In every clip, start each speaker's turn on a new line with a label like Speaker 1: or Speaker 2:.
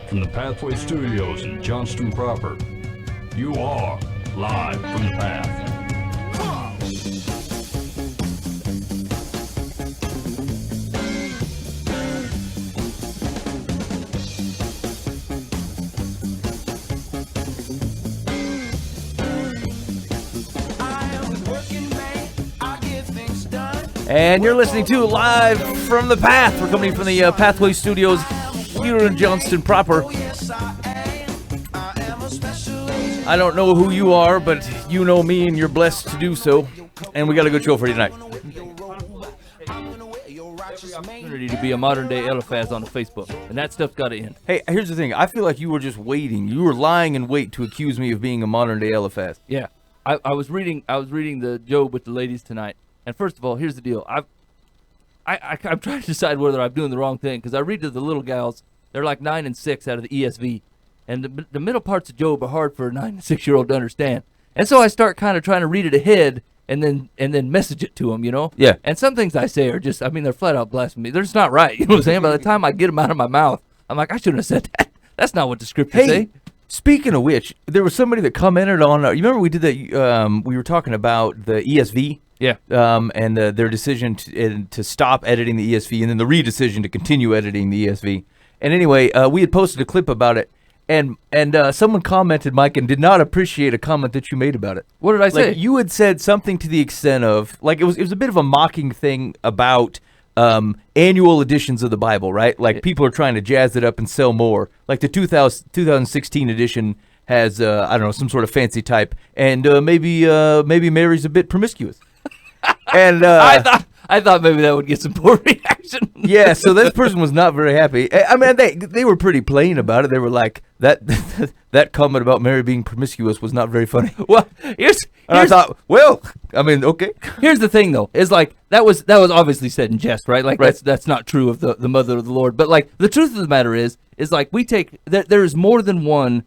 Speaker 1: from the Pathway Studios in Johnston proper. You are live from the Path.
Speaker 2: And you're listening to Live from the Path. We're coming from the Pathway Studios here in Johnston proper. I don't know who you are, but you know me, and you're blessed to do so. And we got a good show for you tonight.
Speaker 3: Opportunity to be a modern-day Eliphaz on the Facebook, and that stuff's got to end.
Speaker 2: Hey, here's the thing. I feel like you were just waiting. You were lying in wait to accuse me of being a modern-day Eliphaz.
Speaker 3: Yeah, I was reading the Job with the ladies tonight. And first of all, here's the deal. I'm trying to decide whether I'm doing the wrong thing, because I read to the little gals. They're like 9 and 6 out of the ESV. And the middle parts of Job are hard for a 9 and 6-year-old to understand. And so I start kind of trying to read it ahead and then message it to them, you know?
Speaker 2: Yeah.
Speaker 3: And some things I say are just, I mean, they're flat out blasphemy. They're just not right. You know what I'm saying? By the time I get them out of my mouth, I'm like, I shouldn't have said that. That's not what the scriptures say.
Speaker 2: Speaking of which, there was somebody that commented on, you remember we did that, we were talking about the ESV?
Speaker 3: Yeah.
Speaker 2: And their decision to stop editing the ESV, and then the re-decision to continue editing the ESV. And anyway, we had posted a clip about it, and someone commented, Mike, and did not appreciate a comment that you made about it.
Speaker 3: What did I say?
Speaker 2: Like, you had said something to the extent of, like, it was a bit of a mocking thing about annual editions of the Bible, right? Like, people are trying to jazz it up and sell more. Like, the 2016 edition has, I don't know, some sort of fancy type, and maybe Mary's a bit promiscuous. And
Speaker 3: I thought maybe that would get some poor reaction.
Speaker 2: Yeah, so this person was not very happy. I mean, they were pretty plain about it. They were like, that comment about Mary being promiscuous was not very funny.
Speaker 3: Well,
Speaker 2: I thought, well, I mean, okay.
Speaker 3: Here's the thing, though, is like that was obviously said in jest, right? Like
Speaker 2: right.
Speaker 3: That's not true of the mother of the Lord. But like the truth of the matter is like we take there is more than one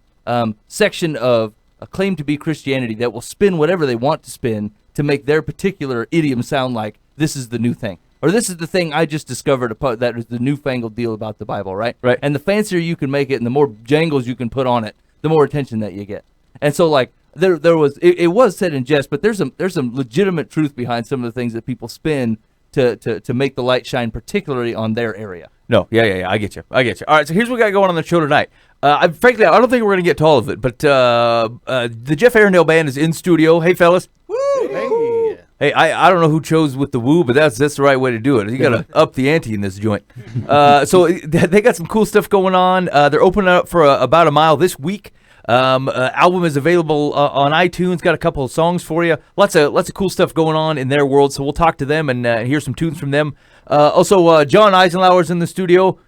Speaker 3: section of a claim to be Christianity that will spin whatever they want to spin to make their particular idiom sound like this is the new thing. Or this is the thing I just discovered that is the newfangled deal about the Bible, right?
Speaker 2: Right.
Speaker 3: And the fancier you can make it and the more jangles you can put on it, the more attention that you get. And so like there was it was said in jest, but there's some legitimate truth behind some of the things that people spin to make the light shine particularly on their area.
Speaker 2: No, yeah, I get you. All right, so here's what we got going on the show tonight. Frankly, I don't think we're going to get to all of it, but the Jeff Arrandale Band is in studio. Hey, fellas.
Speaker 4: Woo!
Speaker 2: Hey, I don't know who chose with the woo, but that's the right way to do it. You got to up the ante in this joint. So they got some cool stuff going on. They're opening up for about a mile this week. Album is available on iTunes. Got a couple of songs for you. Lots of cool stuff going on in their world. So we'll talk to them and hear some tunes from them. Also, John Eisenlauer's in the studio.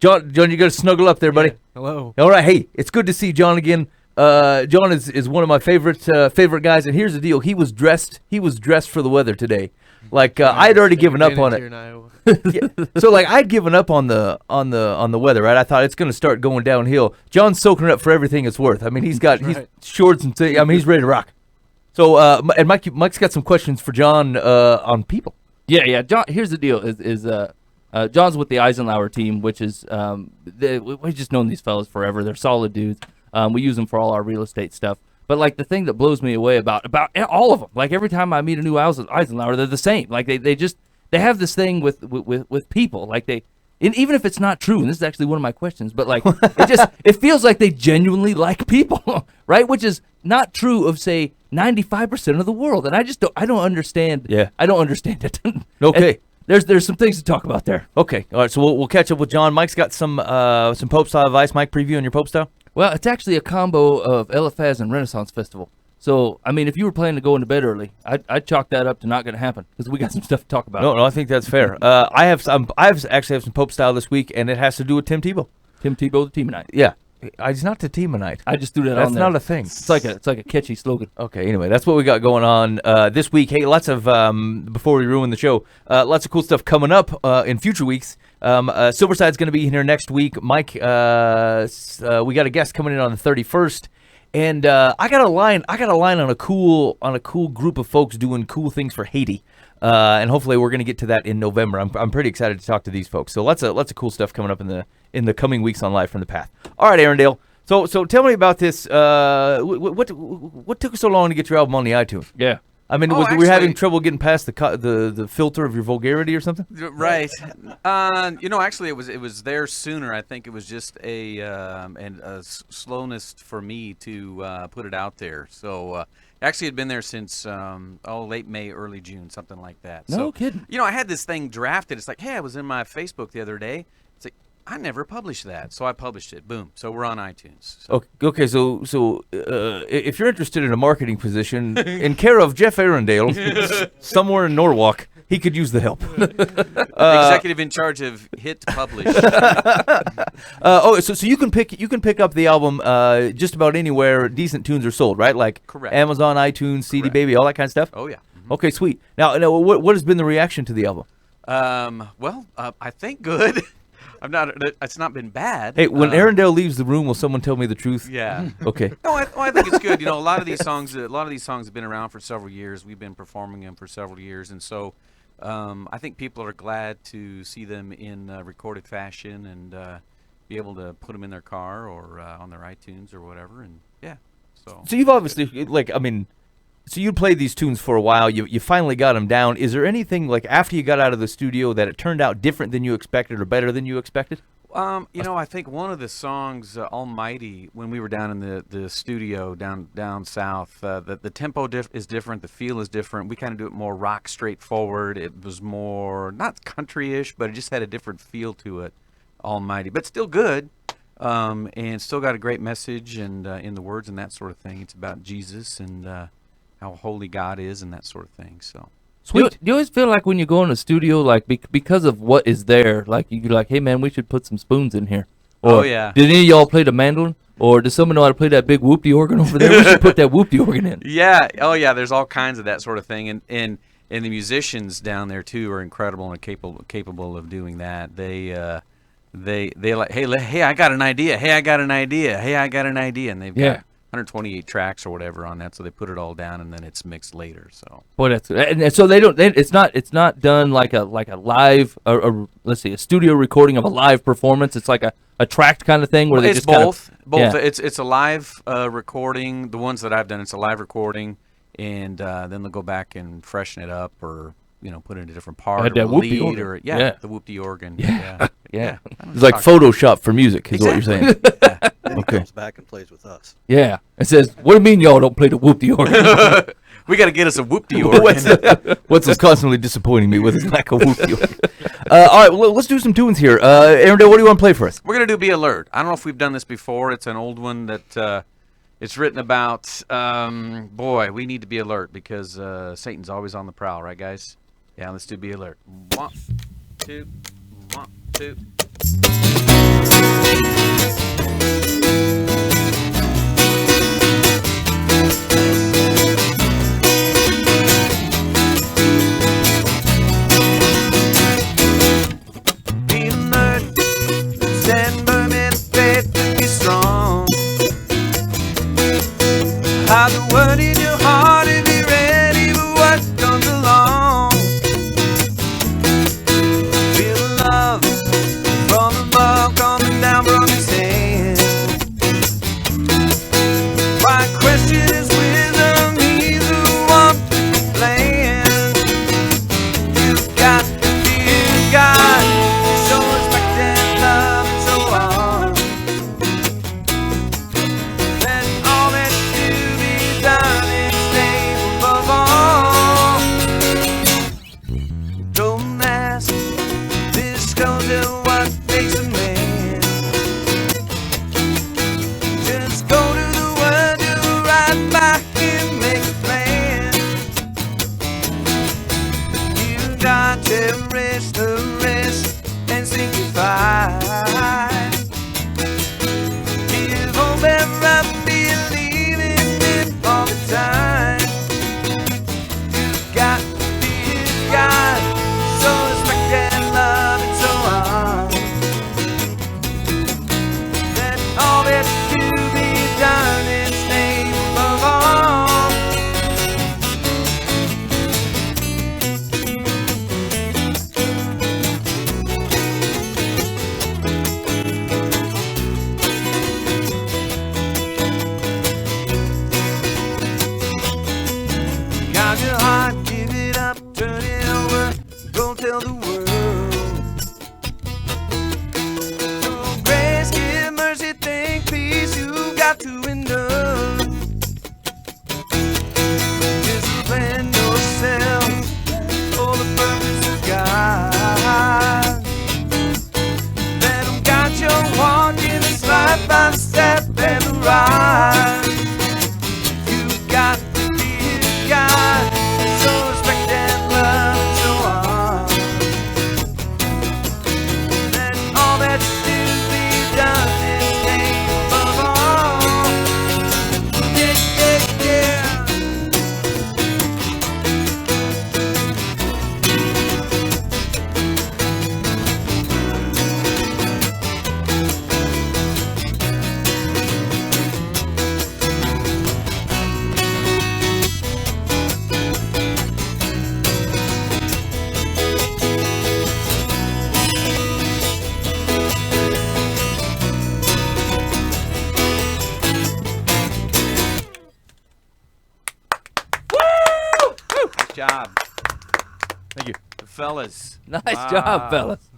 Speaker 2: John, you got to snuggle up there, buddy.
Speaker 4: Yeah. Hello.
Speaker 2: All right. Hey, it's good to see John again. John is one of my favorite guys, and here's the deal: he was dressed for the weather today. Like I'd already given up on it. Yeah. So like I'd given up on the weather, right? I thought it's going to start going downhill. John's soaking it up for everything it's worth. I mean, he's shorts and he's ready to rock. So and Mike's got some questions for John on people.
Speaker 3: Yeah. John, here's the deal: John's with the Eisenlauer team, which is we've just known these fellas forever. They're solid dudes. We use them for all our real estate stuff. But like the thing that blows me away about all of them, like every time I meet a new Eisenlauer, they're the same. Like they have this thing with people. Like and even if it's not true, and this is actually one of my questions, but like it feels like they genuinely like people, right? Which is not true of say 95% of the world, and I don't understand.
Speaker 2: Yeah,
Speaker 3: I don't understand it.
Speaker 2: Okay.
Speaker 3: There's some things to talk about there.
Speaker 2: Okay, all right. So we'll catch up with John. Mike's got some Pope style advice. Mike, preview on your Pope style.
Speaker 3: Well, it's actually a combo of Eliphaz and Renaissance Festival. So, I mean, if you were planning to go into bed early, I'd chalk that up to not going to happen because we got some stuff to talk about.
Speaker 2: No, I think that's fair. I actually have some Pope style this week, and it has to do with Tim Tebow.
Speaker 3: Tim Tebow, the Teamanite.
Speaker 2: Yeah, he's not the Teamanite.
Speaker 3: I just threw that
Speaker 2: that's
Speaker 3: on there.
Speaker 2: That's not a thing.
Speaker 3: It's like a catchy slogan.
Speaker 2: Okay, anyway, that's what we got going on this week. Hey, lots of before we ruin the show, lots of cool stuff coming up in future weeks. Silverside's going to be here next week. Mike, we got a guest coming in on the 31st, and I got a line on a cool group of folks doing cool things for Haiti, and hopefully we're going to get to that in November. I'm pretty excited to talk to these folks. So lots of cool stuff coming up in in the coming weeks on Live from the Path. All right, Arrandale. So tell me about this. What took so long to get your album on the iTunes?
Speaker 3: Yeah.
Speaker 2: I mean, were you having trouble getting past the filter of your vulgarity or something?
Speaker 4: Right. Actually, it was there sooner. I think it was just a slowness for me to put it out there. So actually, it had been there since late May, early June, something like that.
Speaker 3: No kidding.
Speaker 4: I had this thing drafted. It's like, hey, I was in my Facebook the other day. It's like, I never published that, so I published it. Boom. So we're on iTunes. So.
Speaker 2: Okay. So if you're interested in a marketing position in care of Jeff Arrandale, somewhere in Norwalk, he could use the help.
Speaker 4: Executive in charge of Hit Publish.
Speaker 2: So you can pick up the album just about anywhere decent tunes are sold, right? Like
Speaker 4: Correct.
Speaker 2: Amazon, iTunes, CD
Speaker 4: Correct.
Speaker 2: Baby, all that kind of stuff.
Speaker 4: Oh yeah. Mm-hmm.
Speaker 2: Okay, sweet. Now what has been the reaction to the album?
Speaker 4: I think good. It's not been bad.
Speaker 2: Hey, when Arrandale leaves the room, will someone tell me the truth?
Speaker 4: Yeah.
Speaker 2: Okay.
Speaker 4: No, I think it's good. A lot of these songs have been around for several years. We've been performing them for several years, and so I think people are glad to see them in recorded fashion and be able to put them in their car or on their iTunes or whatever. And yeah, so
Speaker 2: you've obviously so you played these tunes for a while. You finally got them down. Is there anything like after you got out of the studio that it turned out different than you expected or better than you expected?
Speaker 4: I think one of the songs, Almighty, when we were down in the studio down south, the tempo is different, the feel is different. We kind of do it more rock, straightforward. It was more, not country-ish, but it just had a different feel to it, Almighty. But still good, and still got a great message and in the words and that sort of thing. It's about Jesus and how holy God is and that sort of thing, so...
Speaker 3: Sweet. Do you always feel like when you go in a studio, like because of what is there, like you're like, hey man, we should put some spoons in here. Or,
Speaker 4: oh yeah.
Speaker 3: Did any of y'all play the mandolin? Or does someone know how to play that big whoop-de organ over there? We should put that whoop-de organ in.
Speaker 4: Yeah. Oh yeah. There's all kinds of that sort of thing, and the musicians down there too are incredible and capable of doing that. They like, hey, I got an idea. Hey, I got an idea. Hey, I got an idea, and they've got 128 tracks or whatever on that, so they put it all down and then it's mixed later. So
Speaker 3: boy, that's and so they don't. It's not done like a live or let's see, a studio recording of a live performance. It's like a tracked kind of thing where they
Speaker 4: it's
Speaker 3: just
Speaker 4: both.
Speaker 3: Yeah.
Speaker 4: It's a live recording. The ones that I've done, it's a live recording, and then they'll go back and freshen it up or put it in a different part or lead organ. Or the whoop-de organ.
Speaker 3: Yeah.
Speaker 2: It's like Photoshop for music, is what you're saying.
Speaker 5: Then he comes back and plays with us.
Speaker 3: Yeah. It says, what do you mean y'all don't play the whoop-de organ?
Speaker 4: We got to get us a whoop-de organ.
Speaker 2: What's constantly disappointing me with his lack of whoop-de organ. All right, well, let's do some tunes here. Arrandale, what do you want to play for us?
Speaker 4: We're going to do Be Alert. I don't know if we've done this before. It's an old one that it's written about, we need to be alert because Satan's always on the prowl, right, guys? Yeah, let's do Be Alert. 1, 2, 1, 2. Be alert, stand firm in faith and be strong. Hide the word in your heart and be ready for what comes along. Feel the love from above coming down from his hand. Why question his wisdom? He's the one with the plan. You've got to fear God, show respect and love and so on. Let all that you be done in
Speaker 6: to enough. Discipline yourself for the purpose of God. Let him guide your walk in this life by step and the ride. You got to be his guide, so respect and love and so on. Let all that you do be done in his name above all. Yeah, yeah, yeah.
Speaker 4: Good job.
Speaker 2: Thank you.
Speaker 4: The fellas.
Speaker 3: Nice
Speaker 4: Wow.
Speaker 3: job, fellas.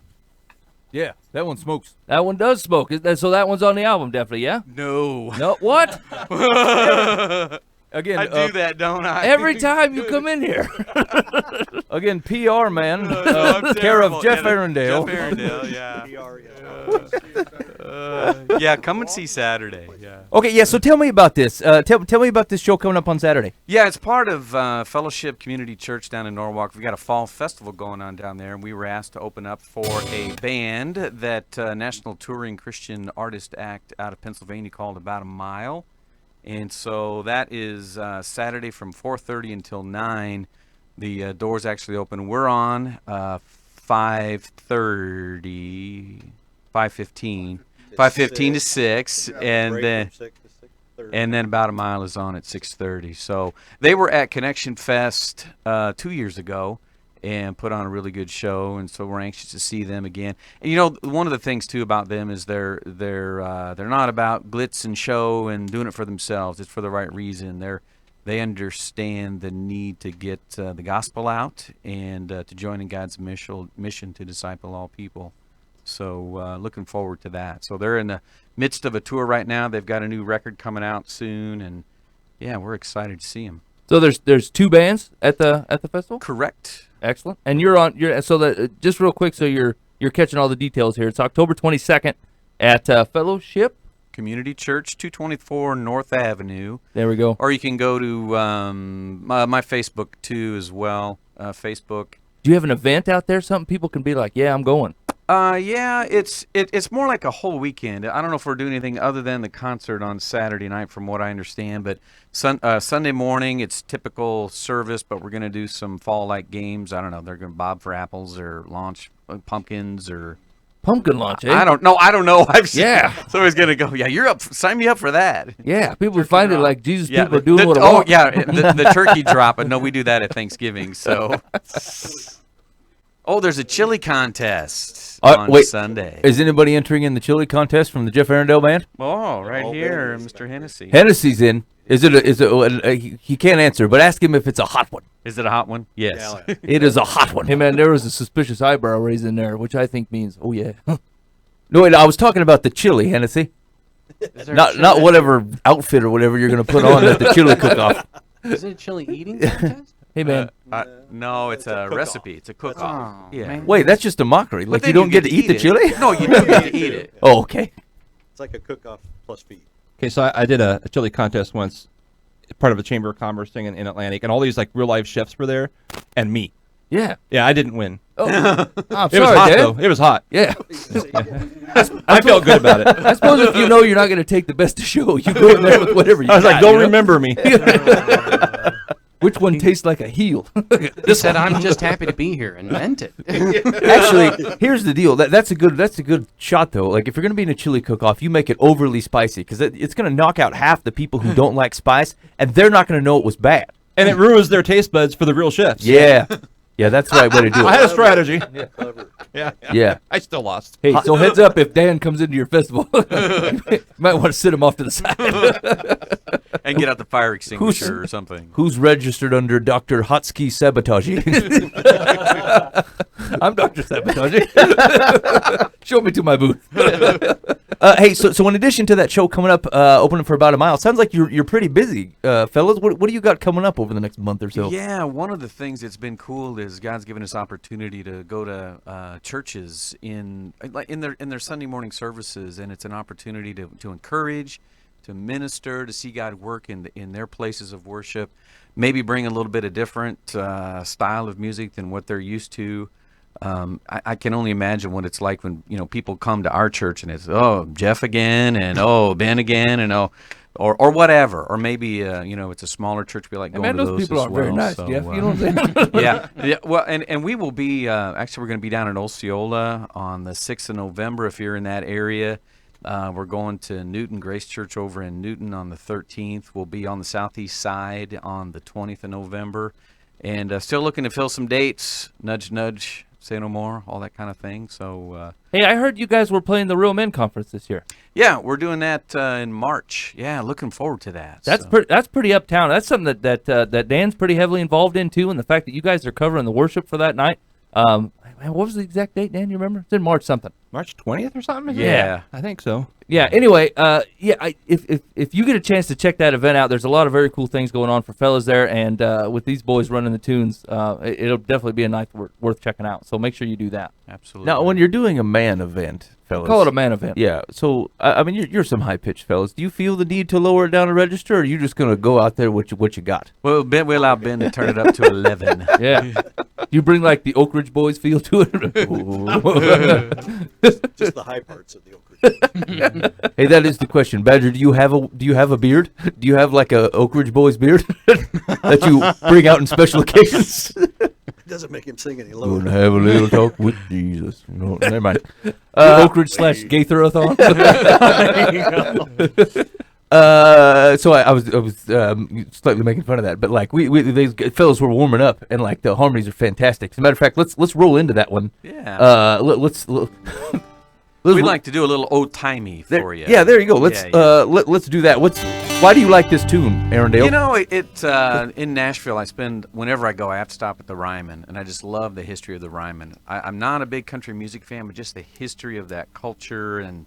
Speaker 2: Yeah, that one smokes.
Speaker 3: That one does smoke. So that one's on the album, definitely, yeah?
Speaker 4: No.
Speaker 3: No, what?
Speaker 2: Again,
Speaker 4: I do that, don't I?
Speaker 3: Every time you come in here.
Speaker 2: Again, PR man,
Speaker 4: I'm
Speaker 2: care of
Speaker 4: terrible.
Speaker 2: Jeff
Speaker 4: Yeah,
Speaker 2: Arrandale.
Speaker 4: Jeff Arrandale, yeah. Yeah, come and see Saturday. Yeah.
Speaker 2: Okay, yeah. So tell me about this. Tell me about this show coming up on Saturday.
Speaker 4: Yeah, it's part of Fellowship Community Church down in Norwalk. We've got a fall festival going on down there, and we were asked to open up for a band that National Touring Christian Artist Act out of Pennsylvania called About a Mile. And so that is Saturday from 4:30 until 9. The doors actually open. We're on 5:15 to 6, and then About a Mile is on at 6:30. So they were at Connection Fest 2 years ago and put on a really good show, and so we're anxious to see them again. And you know, one of the things too about them is they're not about glitz and show and doing it for themselves. It's for the right reason. They understand the need to get the gospel out and to join in God's mission to disciple all people. So looking forward to that. So they're in the midst of a tour right now. They've got a new record coming out soon, and yeah, we're excited to see them.
Speaker 3: So there's two bands at the festival?
Speaker 4: Correct.
Speaker 3: Excellent. And you're so that just real quick, so you're catching all the details here. It's October 22nd at Fellowship
Speaker 4: Community Church, 224 North Avenue.
Speaker 3: There we go.
Speaker 4: Or you can go to my Facebook too as well. Facebook.
Speaker 3: Do you have an event out there? Something people can be like, yeah, I'm going.
Speaker 4: Yeah, it's more like a whole weekend. I don't know if we're doing anything other than the concert on Saturday night, from what I understand. But Sunday morning, it's typical service, but we're going to do some fall-like games. I don't know. They're going to bob for apples or launch pumpkins or
Speaker 3: pumpkin launch. Eh?
Speaker 4: I don't know. I've seen,
Speaker 3: yeah.
Speaker 4: Somebody's going to go. Yeah, you're up. Sign me up for that.
Speaker 3: Yeah, people find it like Jesus.
Speaker 4: Yeah,
Speaker 3: people are doing what I
Speaker 4: want.
Speaker 3: want.
Speaker 4: Oh yeah, the turkey drop. But no, we do that at Thanksgiving. So. Oh, there's a chili contest on Sunday.
Speaker 2: Is anybody entering in the chili contest from the Jeff Arrandale band?
Speaker 4: Oh, right here, Mr. Hennessy.
Speaker 2: Hennessy's in. Is it? He can't answer, but ask him if it's a hot one.
Speaker 4: Is it a hot one? Yes.
Speaker 2: It is a hot one.
Speaker 3: Hey man, there was a suspicious eyebrow raised in there, which I think means, oh yeah.
Speaker 2: No, wait, I was talking about the chili, Hennessy. Not whatever outfit or whatever you're going to put on at the chili cook-off.
Speaker 7: Is it a chili eating contest?
Speaker 3: Hey man.
Speaker 4: No, it's a recipe. It's a cook-off.
Speaker 7: Oh,
Speaker 4: yeah.
Speaker 7: man.
Speaker 2: Wait, that's just a mockery. Like you don't get to eat the chili?
Speaker 4: No, you do get to eat it.
Speaker 2: Oh, okay.
Speaker 5: It's like a cook-off plus feed.
Speaker 8: Okay, so I did a chili contest once, part of a Chamber of Commerce thing in Atlantic, and all these like real life chefs were there, and me.
Speaker 3: Yeah.
Speaker 8: Yeah, I didn't win.
Speaker 3: Oh, I'm
Speaker 8: It was
Speaker 3: sorry,
Speaker 8: hot
Speaker 3: Dad.
Speaker 8: though. It was hot.
Speaker 3: Yeah.
Speaker 8: I felt good about it.
Speaker 3: I suppose if you know you're not going to take the best to show, you go in there with whatever you
Speaker 8: I was
Speaker 3: got,
Speaker 8: like, don't
Speaker 3: you know?
Speaker 8: remember me.
Speaker 3: Which one tastes like a heel?
Speaker 7: He said, "I'm just happy to be here," and meant it.
Speaker 2: Actually, here's the deal. That's a good shot though. Like if you're gonna be in a chili cook-off, you make it overly spicy because it's gonna knock out half the people who don't like spice, and they're not gonna know it was bad.
Speaker 8: And it ruins their taste buds for the real chefs.
Speaker 2: Yeah, yeah, that's the right way to do
Speaker 8: I
Speaker 2: it.
Speaker 8: had a strategy.
Speaker 2: Yeah.
Speaker 8: I still lost.
Speaker 3: Hey, so heads up if Dan comes into your festival, you might want to sit him off to the side.
Speaker 4: And get out the fire extinguisher or something.
Speaker 2: Who's registered under Dr. Hotsky Sabotage? I'm Dr. Sabotage. Show me to my booth. Hey, so in addition to that show coming up, opening for about a mile, sounds like you're pretty busy, fellas. What do you got coming up over the next month or so?
Speaker 4: Yeah, one of the things that's been cool is God's given us opportunity to go to churches in their Sunday morning services, and it's an opportunity to encourage, to minister, to see God work in their places of worship, maybe bring a little bit of different style of music than what they're used to. I can only imagine what it's like when people come to our church and it's Jeff again and Ben again and or whatever, or maybe it's a smaller church. We like going to those
Speaker 3: people
Speaker 4: as
Speaker 3: aren't
Speaker 4: well.
Speaker 3: very nice,
Speaker 4: so,
Speaker 3: Jeff. You know what I'm saying?
Speaker 4: yeah. Well, and we will be actually we're going to be down in Osceola on the 6th of November if you're in that area. We're going to Newton Grace Church over in Newton on the 13th. We'll be on the southeast side on the 20th of November, and still looking to fill some dates. Nudge, nudge. Say no more, all that kind of thing. So,
Speaker 3: Hey, I heard you guys were playing the Real Men Conference this year.
Speaker 4: yeah, we're doing that in March. Yeah, looking forward to that.
Speaker 3: That's
Speaker 4: so.
Speaker 3: that's pretty uptown. That's something that Dan's pretty heavily involved in too, and the fact that you guys are covering the worship for that night. Man, what was the exact date, Dan? You remember? It's in March something.
Speaker 8: March 20th or something?
Speaker 4: Yeah.
Speaker 8: I think so.
Speaker 3: Yeah. Anyway, if you get a chance to check that event out, there's a lot of very cool things going on for fellas there, and with these boys running the tunes, it'll definitely be a night worth checking out. So make sure you do that.
Speaker 4: Absolutely.
Speaker 2: Now, when you're doing a man event, fellas.
Speaker 3: Call it a man event.
Speaker 2: Yeah. So, I mean, you're some high-pitched fellas. Do you feel the need to lower it down a register, or are you just going to go out there with what you got?
Speaker 4: Well, we allow Ben to turn it up to 11.
Speaker 3: Yeah. You bring like the Oak Ridge Boys feel to it.
Speaker 5: Just the high parts of the Oak Ridge.
Speaker 2: Hey, that is the question, Badger. Do you have a beard? Do you have like a Oak Ridge Boys beard that you bring out in special occasions?
Speaker 5: It doesn't make him sing any lower.
Speaker 2: Gonna have a little talk with Jesus. No, never mind.
Speaker 3: The Oak Ridge / Gaitherathon.
Speaker 2: So I was slightly making fun of that, but like these fellas were warming up, and like the harmonies are fantastic. As a matter of fact, let's roll into that one.
Speaker 4: Yeah. We'd
Speaker 2: ro-
Speaker 4: like to do a little old-timey for you.
Speaker 2: Yeah, there you go. Let's let's do that. Why do you like this tune, Arrandale?
Speaker 4: You know, in Nashville, whenever I go, I have to stop at the Ryman, and I just love the history of the Ryman. I'm not a big country music fan, but just the history of that culture, and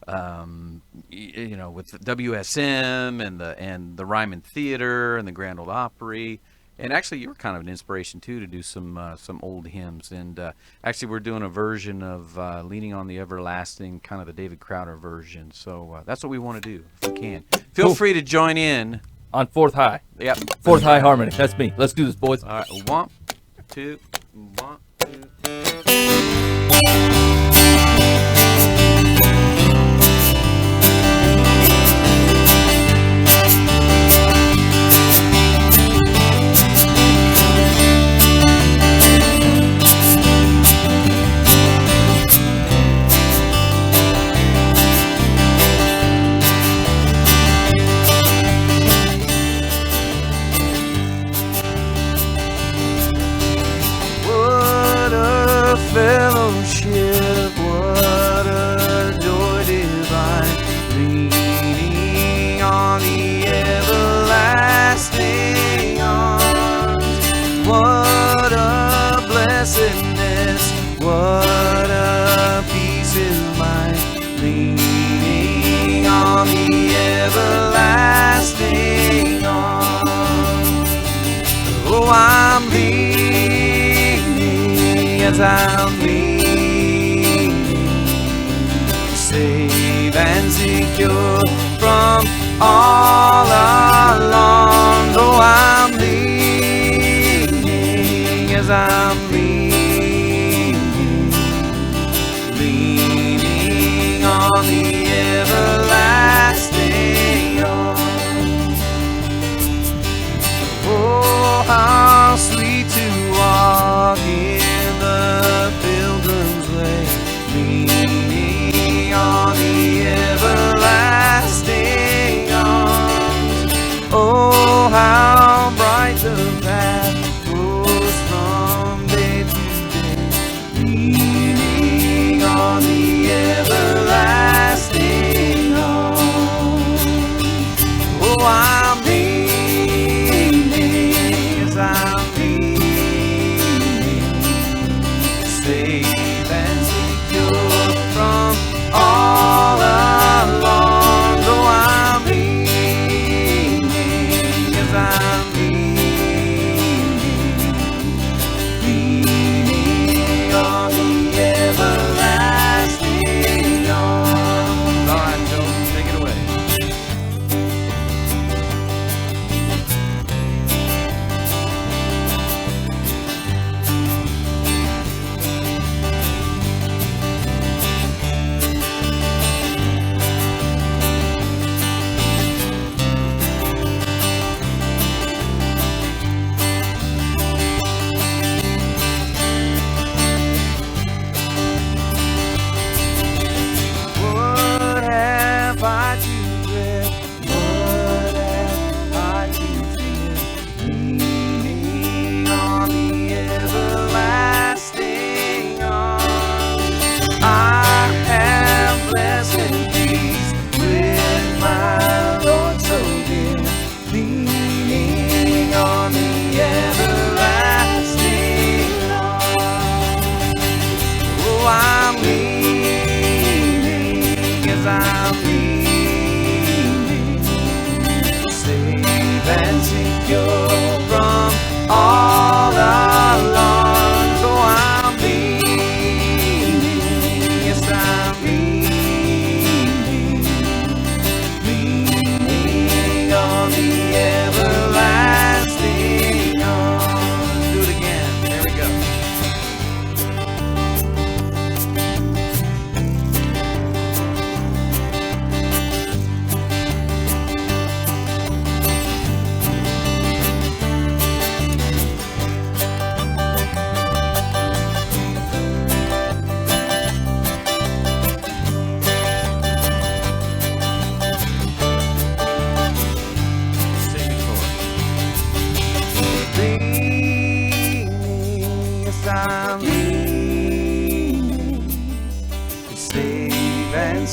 Speaker 4: with the WSM and the Ryman Theater and the Grand Ole Opry. And actually, you were kind of an inspiration too to do some old hymns. And actually, we're doing a version of "Leaning on the Everlasting," kind of the David Crowder version. So that's what we want to do if we can. Feel free to join in
Speaker 3: On fourth high.
Speaker 4: Yep.
Speaker 3: Fourth high harmony. That's me. Let's do this, boys.
Speaker 4: All right. 1, 2, 1, 2. Fellowship, what a joy divine, leaning on the everlasting arms. What a blessedness, what a peace is mine, leaning on the everlasting arms. Oh, I'm leaning as I'm leaning, safe and secure from all alarms. Oh, I'm leaning as I'm leaning, leaning on the everlasting arms. Oh, how sweet to walk in the pilgrim's way, leaning on the everlasting arms.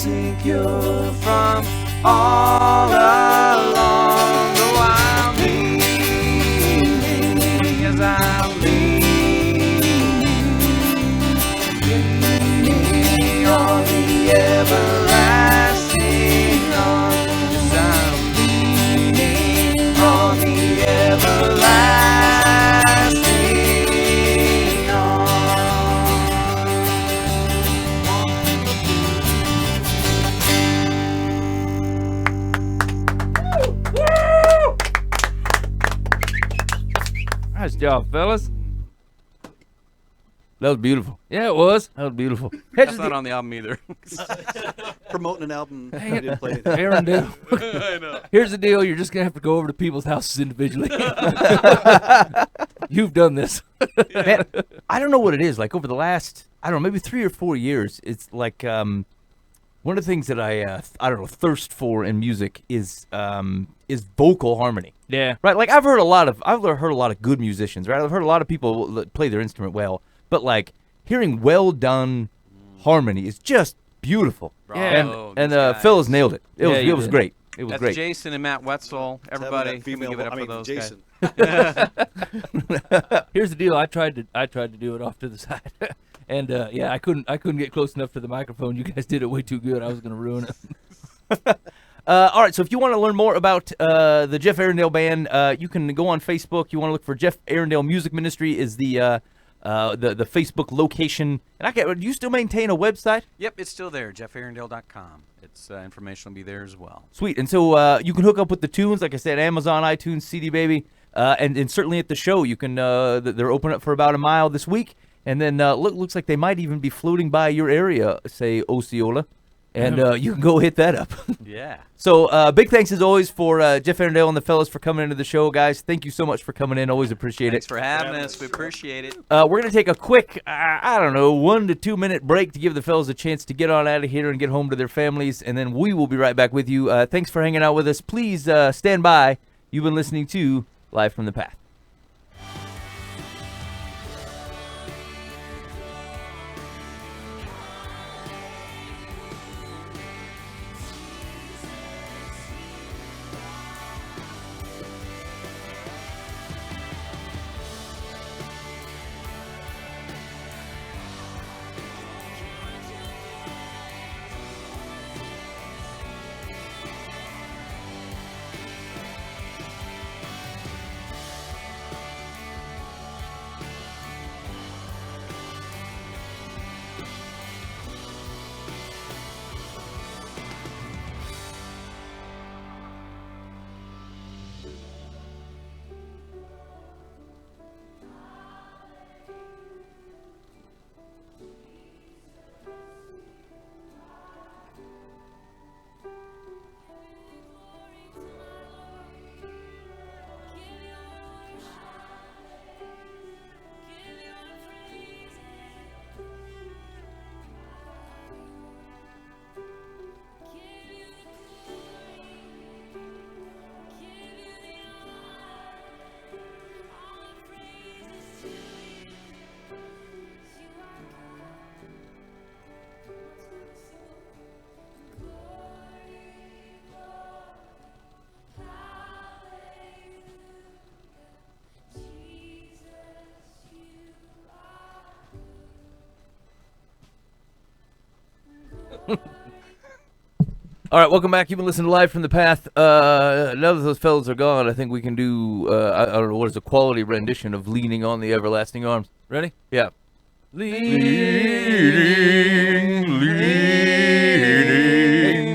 Speaker 6: secure from all along. Oh, I'll lean, yes, I'll lean on the everlasting arm. Yes, I'll lean on the everlasting
Speaker 3: Nice job, fellas.
Speaker 2: That was beautiful.
Speaker 3: Yeah, it was.
Speaker 2: That was beautiful.
Speaker 4: That's not on the album either.
Speaker 5: Promoting an album. I didn't play it.
Speaker 3: Arrandale.
Speaker 4: I know.
Speaker 3: Here's the deal. You're just going to have to go over to people's houses individually. You've done this.
Speaker 2: Man, I don't know what it is. Like over the last, I don't know, maybe 3 or 4 years, it's like one of the things that I don't know, thirst for in music is vocal harmony.
Speaker 3: Yeah.
Speaker 2: Right? Like I've heard a lot of good musicians, right? I've heard a lot of people that play their instrument well, but like hearing well done harmony is just beautiful.
Speaker 4: Bravo,
Speaker 2: And
Speaker 4: these guys.
Speaker 2: Phil's nailed it. It
Speaker 3: Yeah, you
Speaker 2: was
Speaker 3: did.
Speaker 2: great. It was
Speaker 4: That's
Speaker 2: great.
Speaker 4: Jason and Matt Wetzel. Everybody,
Speaker 5: That
Speaker 4: can we
Speaker 5: female,
Speaker 4: give it up
Speaker 5: I
Speaker 4: for
Speaker 5: mean,
Speaker 4: those
Speaker 5: Jason.
Speaker 3: Here's the deal. I tried to do it off to the side, and yeah, I couldn't get close enough to the microphone. You guys did it way too good. I was gonna ruin it.
Speaker 2: All right, so if you want to learn more about the Jeff Arrandale Band, you can go on Facebook. You want to look for Jeff Arrandale Music Ministry is the Facebook location. And do you still maintain a website?
Speaker 4: Yep, it's still there, jeffarrandale.com. It's information will be there as well.
Speaker 2: Sweet. And so you can hook up with the tunes, like I said, Amazon, iTunes, CD Baby, and certainly at the show. You can. They're open up for about a mile this week, and then looks like they might even be floating by your area, say Osceola, and you can go hit that up.
Speaker 4: Yeah.
Speaker 2: So big thanks as always for Jeff Arrandale and the fellas for coming into the show, guys. Thank you so much for coming in. Always appreciate
Speaker 4: Thanks
Speaker 2: it.
Speaker 4: for having us. We appreciate it.
Speaker 2: We're going to take a quick, 1 to 2 minute break to give the fellas a chance to get on out of here and get home to their families, and then we will be right back with you. Thanks for hanging out with us. Please stand by. You've been listening to Live from the Path. All right, welcome back. You've been listening to Live from the Path. Now that those fellas are gone, I think we can do, I don't know, what is a quality rendition of Leaning on the Everlasting Arms. Ready? Yeah.
Speaker 3: Hey,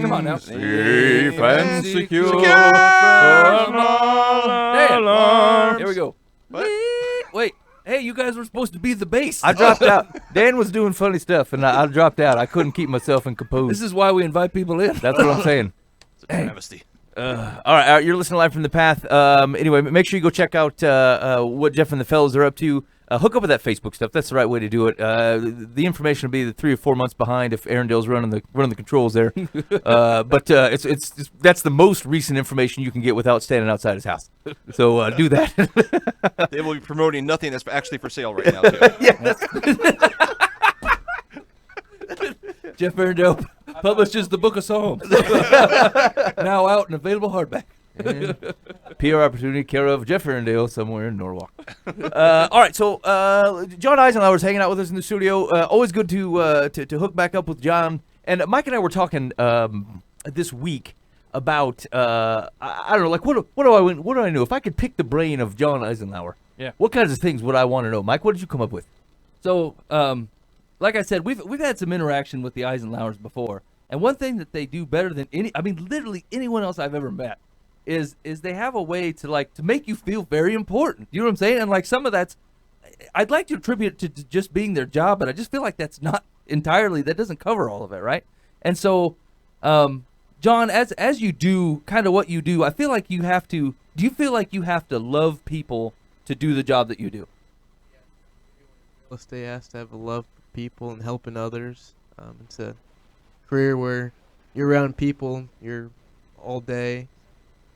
Speaker 3: come on now.
Speaker 2: Safe and secure from
Speaker 3: Damn.
Speaker 2: alarms.
Speaker 3: Here we go. Wait. Hey, you guys were supposed to be the bass.
Speaker 2: I dropped out. Dan was doing funny stuff, and I dropped out. I couldn't keep myself in compose.
Speaker 3: This is why we invite people in.
Speaker 2: That's what I'm saying.
Speaker 5: It's a travesty.
Speaker 2: All right, you're listening to Live from the Path. Anyway, make sure you go check out what Jeff and the fellas are up to. Hook up with that Facebook stuff. That's the right way to do it. The information will be 3 or 4 months behind if Arrandale's running the controls there. But it's that's the most recent information you can get without standing outside his house. So do that.
Speaker 8: They will be promoting nothing that's actually for sale right now, too.
Speaker 3: Jeff Arrandale publishes the Book of Psalms. Now out and available hardback.
Speaker 2: And PR opportunity, care of Jeff Arrandale somewhere in Norwalk. All right, so John Eisenlauer is hanging out with us in the studio. Always good to hook back up with John. And Mike and I were talking this week about I don't know, like what do I know? If I could pick the brain of John Eisenlauer,
Speaker 3: Yeah.
Speaker 2: what kinds of things would I want to know? Mike, what did you come up with?
Speaker 3: So, like I said, we've had some interaction with the Eisenlauers before, and one thing that they do better than literally anyone else I've ever met, is they have a way to make you feel very important. You know what I'm saying? And like some of that's, I'd like to attribute it to just being their job, but I just feel like that's not entirely, that doesn't cover all of it, right? And so, John, as you do kind of what you do, I feel like you have to. Do you feel like you have to love people to do the job that you do?
Speaker 9: Real estate has to have a love for people and helping others. It's a career where you're around people, you're all day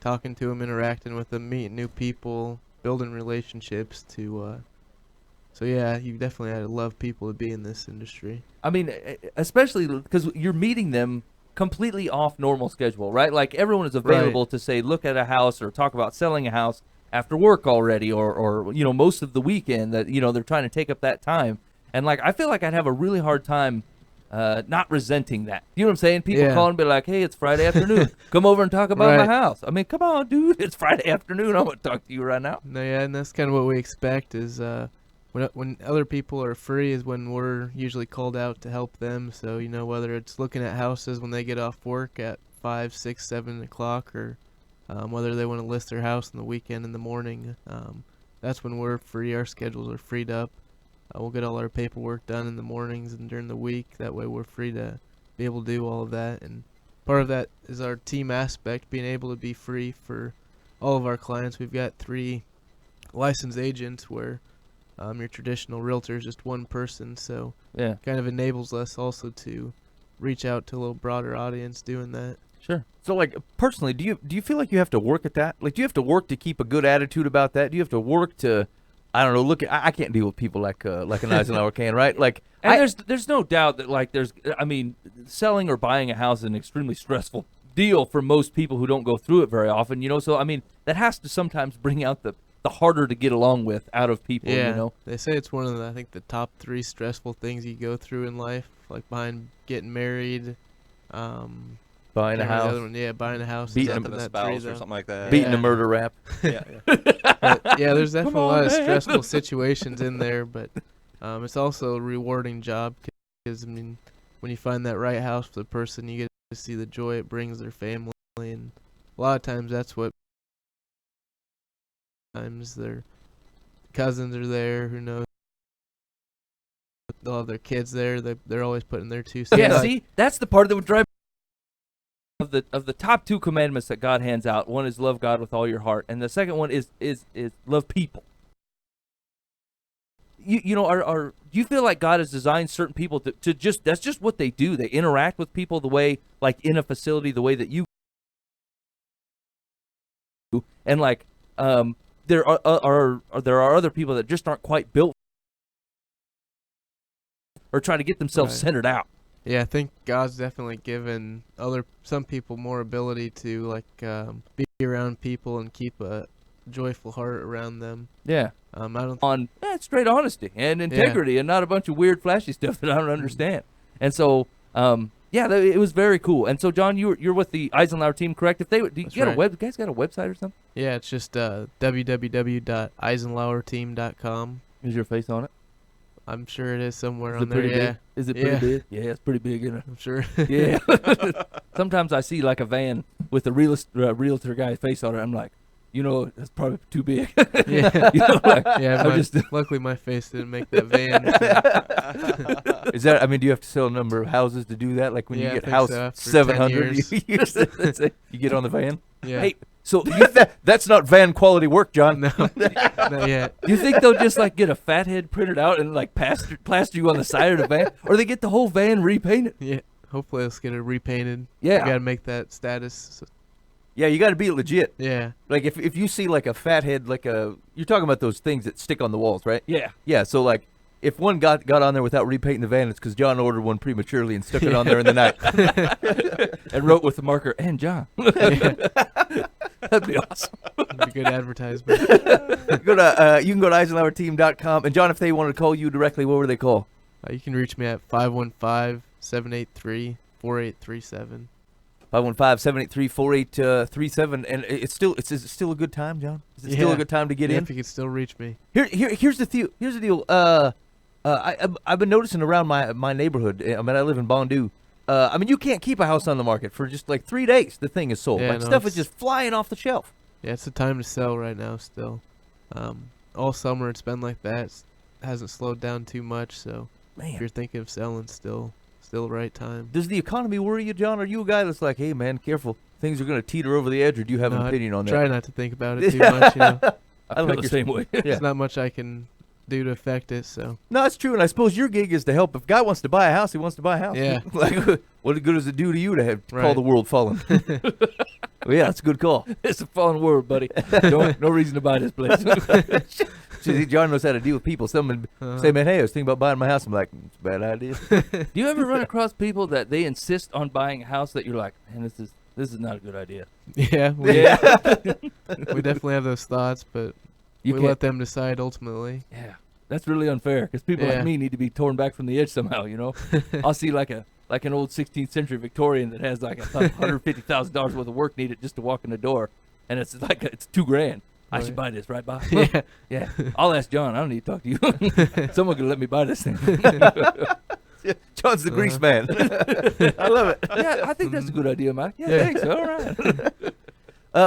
Speaker 9: talking to them, interacting with them, meeting new people, building relationships so yeah, you definitely had to love people to be in this industry.
Speaker 3: I mean, especially because you're meeting them completely off normal schedule, right? Like everyone is available to say, look at a house or talk about selling a house after work already, or most of the weekend that they're trying to take up that time. And like I feel like I'd have a really hard time not resenting that. You know what I'm saying? People call and be like, hey, it's Friday afternoon. Come over and talk about my house. I mean, come on, dude. It's Friday afternoon. I'm going to talk to you right now.
Speaker 9: No, yeah, and that's kind of what we expect is when other people are free is when we're usually called out to help them. So, whether it's looking at houses when they get off work at 5, 6, 7 o'clock or whether they want to list their house on the weekend in the morning, that's when we're free. Our schedules are freed up. We'll get all our paperwork done in the mornings and during the week. That way we're free to be able to do all of that. And part of that is our team aspect, being able to be free for all of our clients. We've got 3 licensed agents where your traditional realtor is just one person. So
Speaker 3: Yeah.
Speaker 9: kind of enables us also to reach out to a little broader audience doing that.
Speaker 3: Sure.
Speaker 2: So, like, personally, do you feel like you have to work at that? Like, do you have to work to keep a good attitude about that? Do you have to work to, I don't know, I can't deal with people like an Eisenlauer can, right? Like,
Speaker 3: And there's no doubt that selling or buying a house is an extremely stressful deal for most people who don't go through it very often, So, I mean, that has to sometimes bring out the harder to get along with out of people,
Speaker 9: Yeah, they say it's one of the top 3 stressful things you go through in life, like behind getting married,
Speaker 2: buying a house,
Speaker 9: buying a house,
Speaker 2: beating
Speaker 9: up in
Speaker 8: a
Speaker 9: that
Speaker 8: spouse
Speaker 9: 3,
Speaker 8: or something like that.
Speaker 2: beating a murder rap.
Speaker 9: But, yeah, there's definitely a lot of
Speaker 3: man.
Speaker 9: stressful situations in there, but it's also a rewarding job because, when you find that right house for the person, you get to see the joy it brings their family, and a lot of times that's what their cousins are there, who knows, they'll have their kids there, they're always putting their 2 cents.
Speaker 3: Yeah, see, that's the part that would drive of the top 2 commandments that God hands out. One is love God with all your heart, and the second one is love people. Do you feel like God has designed certain people to just, that's just what they do. They interact with people the way, like in a facility, the way that you do, and like there are other people that just aren't quite built or try to get themselves centered out.
Speaker 9: Yeah, I think God's definitely given some people more ability to be around people and keep a joyful heart around them.
Speaker 3: Yeah.
Speaker 9: I don't
Speaker 3: On straight honesty and integrity and not a bunch of weird flashy stuff that I don't understand. And so it was very cool. And so John, you're with the Eisenlauer team, correct? If they you got a you guys got a website or something?
Speaker 9: Yeah, it's just www.eisenlauerteam.com.
Speaker 3: Is your face on it?
Speaker 9: I'm sure it is somewhere
Speaker 3: Is
Speaker 9: on
Speaker 3: it
Speaker 9: there.
Speaker 3: pretty
Speaker 9: Yeah.
Speaker 3: big? Is it pretty big? Yeah, it's pretty big, isn't it?
Speaker 9: I'm sure.
Speaker 3: Yeah. Sometimes I see like a van with a realtor guy's face on it. I'm like, that's probably too big.
Speaker 9: Yeah.
Speaker 3: Yeah.
Speaker 9: Luckily my face didn't make that van.
Speaker 2: Is that? I mean, do you have to sell a number of houses to do that? Like when
Speaker 9: Yeah,
Speaker 2: you
Speaker 9: I
Speaker 2: get
Speaker 9: think
Speaker 2: house
Speaker 9: so, after
Speaker 2: 700,
Speaker 9: 10 years.
Speaker 2: you get on the van.
Speaker 9: Yeah.
Speaker 2: Hey, so that's not van quality work, John.
Speaker 9: No, not yet.
Speaker 3: Do you think they'll just like get a fathead printed out and like plaster you on the side of the van, or they get the whole van repainted?
Speaker 9: Yeah. Hopefully let's get it repainted.
Speaker 3: Yeah.
Speaker 9: We gotta make that status.
Speaker 2: Yeah, you got to be legit.
Speaker 9: Yeah.
Speaker 2: Like if you see like a fathead, you're talking about those things that stick on the walls, right?
Speaker 3: Yeah.
Speaker 2: Yeah. So like if one got on there without repainting the van, it's because John ordered one prematurely and stuck it on there in the night.
Speaker 3: And wrote with the marker, and John. That'd be awesome.
Speaker 9: That'd be good advertisement.
Speaker 2: You can go to eisenlauerteam.com. And John, if they wanted to call you directly, what would they call?
Speaker 9: You can reach me at 515-783-4837.
Speaker 2: 515-783-4837. And is it still a good time, John? Is it still a good time to get in?
Speaker 9: If you could still reach me.
Speaker 2: Here's the deal. I've been noticing around my neighborhood. I mean, I live in Bondu. I mean, you can't keep a house on the market for just like 3 days. The thing is sold.
Speaker 9: Yeah,
Speaker 2: Stuff is just flying off the shelf.
Speaker 9: Yeah, it's the time to sell right now still. All summer it's been like that. It hasn't slowed down too much, so if you're thinking of selling, still the right time.
Speaker 2: Does the economy worry you, John? Are you a guy that's like, hey, man, careful, things are going to teeter over the edge, or do you have an opinion on that?
Speaker 9: Try not to think about it too much, you know.
Speaker 3: I feel the same way.
Speaker 9: There's not much I can do to affect it, so.
Speaker 2: No, it's true, and I suppose your gig is to help. If a guy wants to buy a house, he wants to buy a house.
Speaker 9: Yeah.
Speaker 2: Like, what good does it do to you to call the world fallen? Well, yeah, that's a good call.
Speaker 3: It's a fallen world, buddy. No reason to buy this place.
Speaker 2: See, John knows how to deal with people. Someone say, man, hey, I was thinking about buying my house. I'm like, it's a bad idea.
Speaker 3: Do you ever run across people that they insist on buying a house that you're like, man, this is not a good idea?
Speaker 9: Yeah. We definitely have those thoughts, but we let them decide ultimately.
Speaker 3: Yeah. That's really unfair because people like me need to be torn back from the edge somehow, you know? I'll see like an old 16th century Victorian that has like $150,000 worth of work needed just to walk in the door, and it's like it's $2,000. I should buy this, right, Bob? Yeah. I'll ask John. I don't need to talk to you. Someone can let me buy this thing.
Speaker 2: John's the grease man. I love it.
Speaker 3: Yeah, I think that's a good idea, Mike. Yeah, thanks. All right.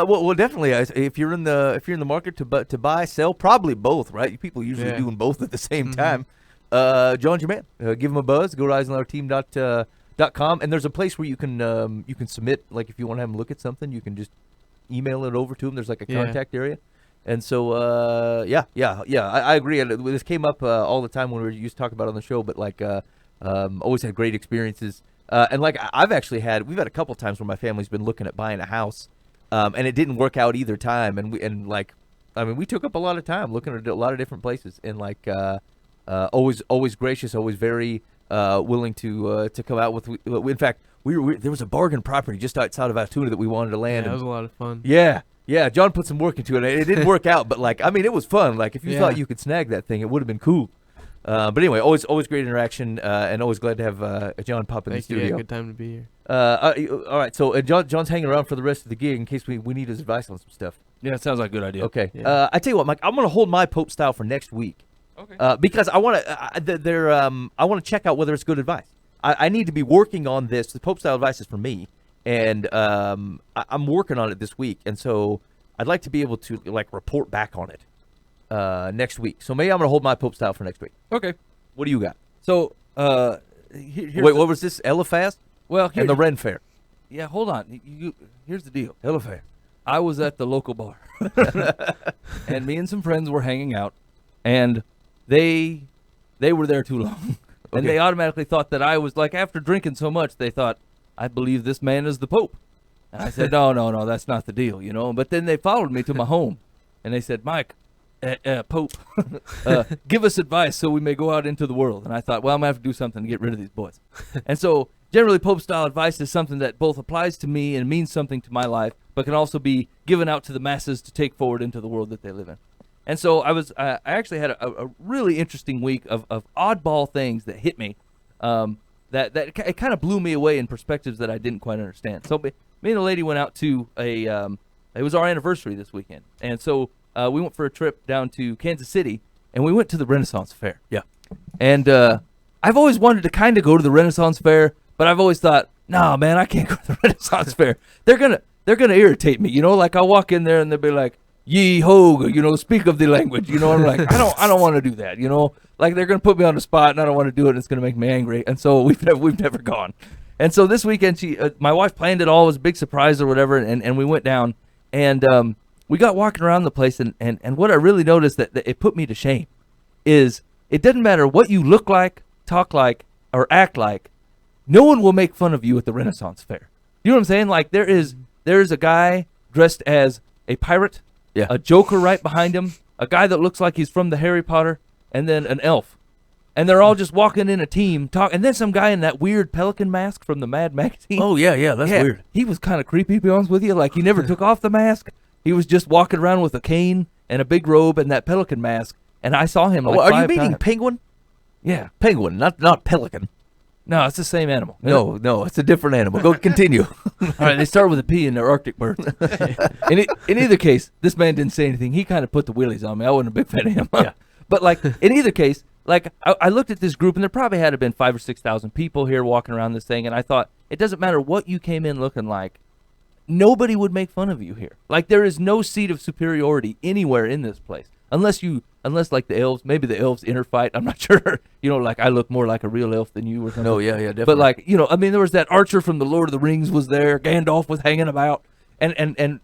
Speaker 2: Well, definitely. If you're in the market to buy, sell, probably both, right? People usually doing both at the same time. John's your man. Give him a buzz. Go to eisenlauerteam.com, and there's a place where you can submit. Like if you want to have him look at something, you can just email it over to him. There's like a contact area. And so, I agree. And this came up all the time when we used to talk about it on the show, but like, always had great experiences. And like, we've had a couple times where my family's been looking at buying a house, and it didn't work out either time. And we took up a lot of time looking at a lot of different places, and like, always gracious, always very willing to come out with. In fact, there was a bargain property just outside of Altoona that we wanted to land.
Speaker 9: Yeah, that was a lot of fun.
Speaker 2: Yeah, John put some work into it. It didn't work out, but like, I mean, it was fun. Like, if you thought you could snag that thing, it would have been cool. But anyway, always great interaction, and always glad to have John pop in the studio.
Speaker 9: Yeah, good time to be here.
Speaker 2: All right, so John's hanging around for the rest of the gig in case we need his advice on some stuff.
Speaker 3: Yeah, it sounds like a good idea.
Speaker 2: Okay. Yeah. I tell you what, Mike, I'm going to hold my Pope style for next week.
Speaker 3: Okay.
Speaker 2: Because I want to I want to check out whether it's good advice. I need to be working on this. The Pope style advice is for me, and I'm working on it this week, and so I'd like to be able to like report back on it next week. So maybe I'm gonna hold my Pope style for next week.
Speaker 3: Okay.
Speaker 2: What do you got?
Speaker 3: So
Speaker 2: wait, what was this? Eliphaz?
Speaker 3: Well,
Speaker 2: and the Ren Fair.
Speaker 3: Yeah, hold on. Here's the deal.
Speaker 2: Eliphaz.
Speaker 3: I was at the local bar, and me and some friends were hanging out, and they were there too long. And they automatically thought that I was like, after drinking so much, they thought, I believe this man is the Pope. And I said, no, that's not the deal, you know. But then they followed me to my home, and they said, Mike, Pope, give us advice so we may go out into the world. And I thought, well, I'm going to have to do something to get rid of these boys. And so generally Pope-style advice is something that both applies to me and means something to my life, but can also be given out to the masses to take forward into the world that they live in. And so I actually had a really interesting week of oddball things that hit me, that it kind of blew me away in perspectives that I didn't quite understand. So me and a lady went out to it was our anniversary this weekend, and so we went for a trip down to Kansas City, and we went to the Renaissance Fair.
Speaker 2: Yeah.
Speaker 3: And I've always wanted to kind of go to the Renaissance Fair, but I've always thought, no, man, I can't go to the Renaissance Fair. They're gonna irritate me, you know. Like I'll walk in there and they'll be like, "Ye ho," you know, speak of the language, you know. I'm like, I don't want to do that, you know. Like they're gonna put me on the spot, and I don't want to do it. And it's gonna make me angry, and so we've never gone. And so this weekend, my wife planned it all. It was a big surprise or whatever, and we went down, and we got walking around the place, and what I really noticed that it put me to shame is it doesn't matter what you look like, talk like, or act like. No one will make fun of you at the Renaissance Fair. You know what I'm saying? Like there is a guy dressed as a pirate.
Speaker 2: Yeah.
Speaker 3: A joker right behind him, a guy that looks like he's from the Harry Potter, and then an elf And they're all just walking in a team, and then some guy in that weird pelican mask from the Mad magazine.
Speaker 2: Oh, yeah, that's weird.
Speaker 3: He was kind of creepy, to be honest with you. Like, he never took off the mask. He was just walking around with a cane and a big robe and that pelican mask. And I saw him like
Speaker 2: are you
Speaker 3: 5
Speaker 2: meaning
Speaker 3: times.
Speaker 2: penguin?
Speaker 3: Yeah.
Speaker 2: Penguin, not pelican.
Speaker 3: No, it's the same animal.
Speaker 2: No, it's a different animal. Go continue.
Speaker 3: All right, they start with a P and they're Arctic birds. In either case, this man didn't say anything. He kind of put the wheelies on me. I wasn't a big fan of him. Yeah. But, like, in either case, like, I looked at this group, and there probably had been 5,000 or 6,000 people here walking around this thing, and I thought, it doesn't matter what you came in looking like, nobody would make fun of you here. Like, there is no seat of superiority anywhere in this place. Unless like the elves, maybe the elves interfight. I'm not sure. Like I look more like a real elf than you or something.
Speaker 2: No, yeah, definitely.
Speaker 3: But like, I mean, there was that archer from the Lord of the Rings was there. Gandalf was hanging about, and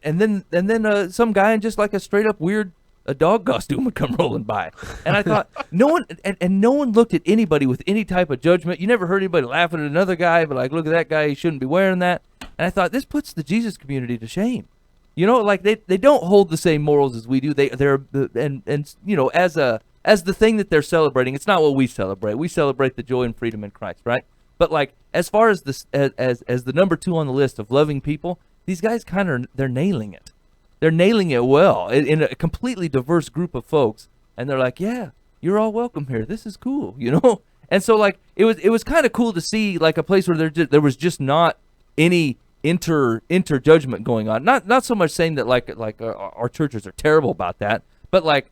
Speaker 3: then some guy in just like a straight up weird dog costume would come rolling by. And I thought no one looked at anybody with any type of judgment. You never heard anybody laughing at another guy, but like, look at that guy, he shouldn't be wearing that. And I thought this puts the Jesus community to shame. Like they don't hold the same morals as we do. They're as the thing that they're celebrating, it's not what we celebrate. We celebrate the joy and freedom in Christ, right? But like as far as this as the number 2 on the list of loving people, these guys they're nailing it. They're nailing it well in a completely diverse group of folks, and they're like, yeah, you're all welcome here. This is cool, And so like it was kind of cool to see like a place where there was just not any inter-judgment going on. Not so much saying that like our churches are terrible about that, but like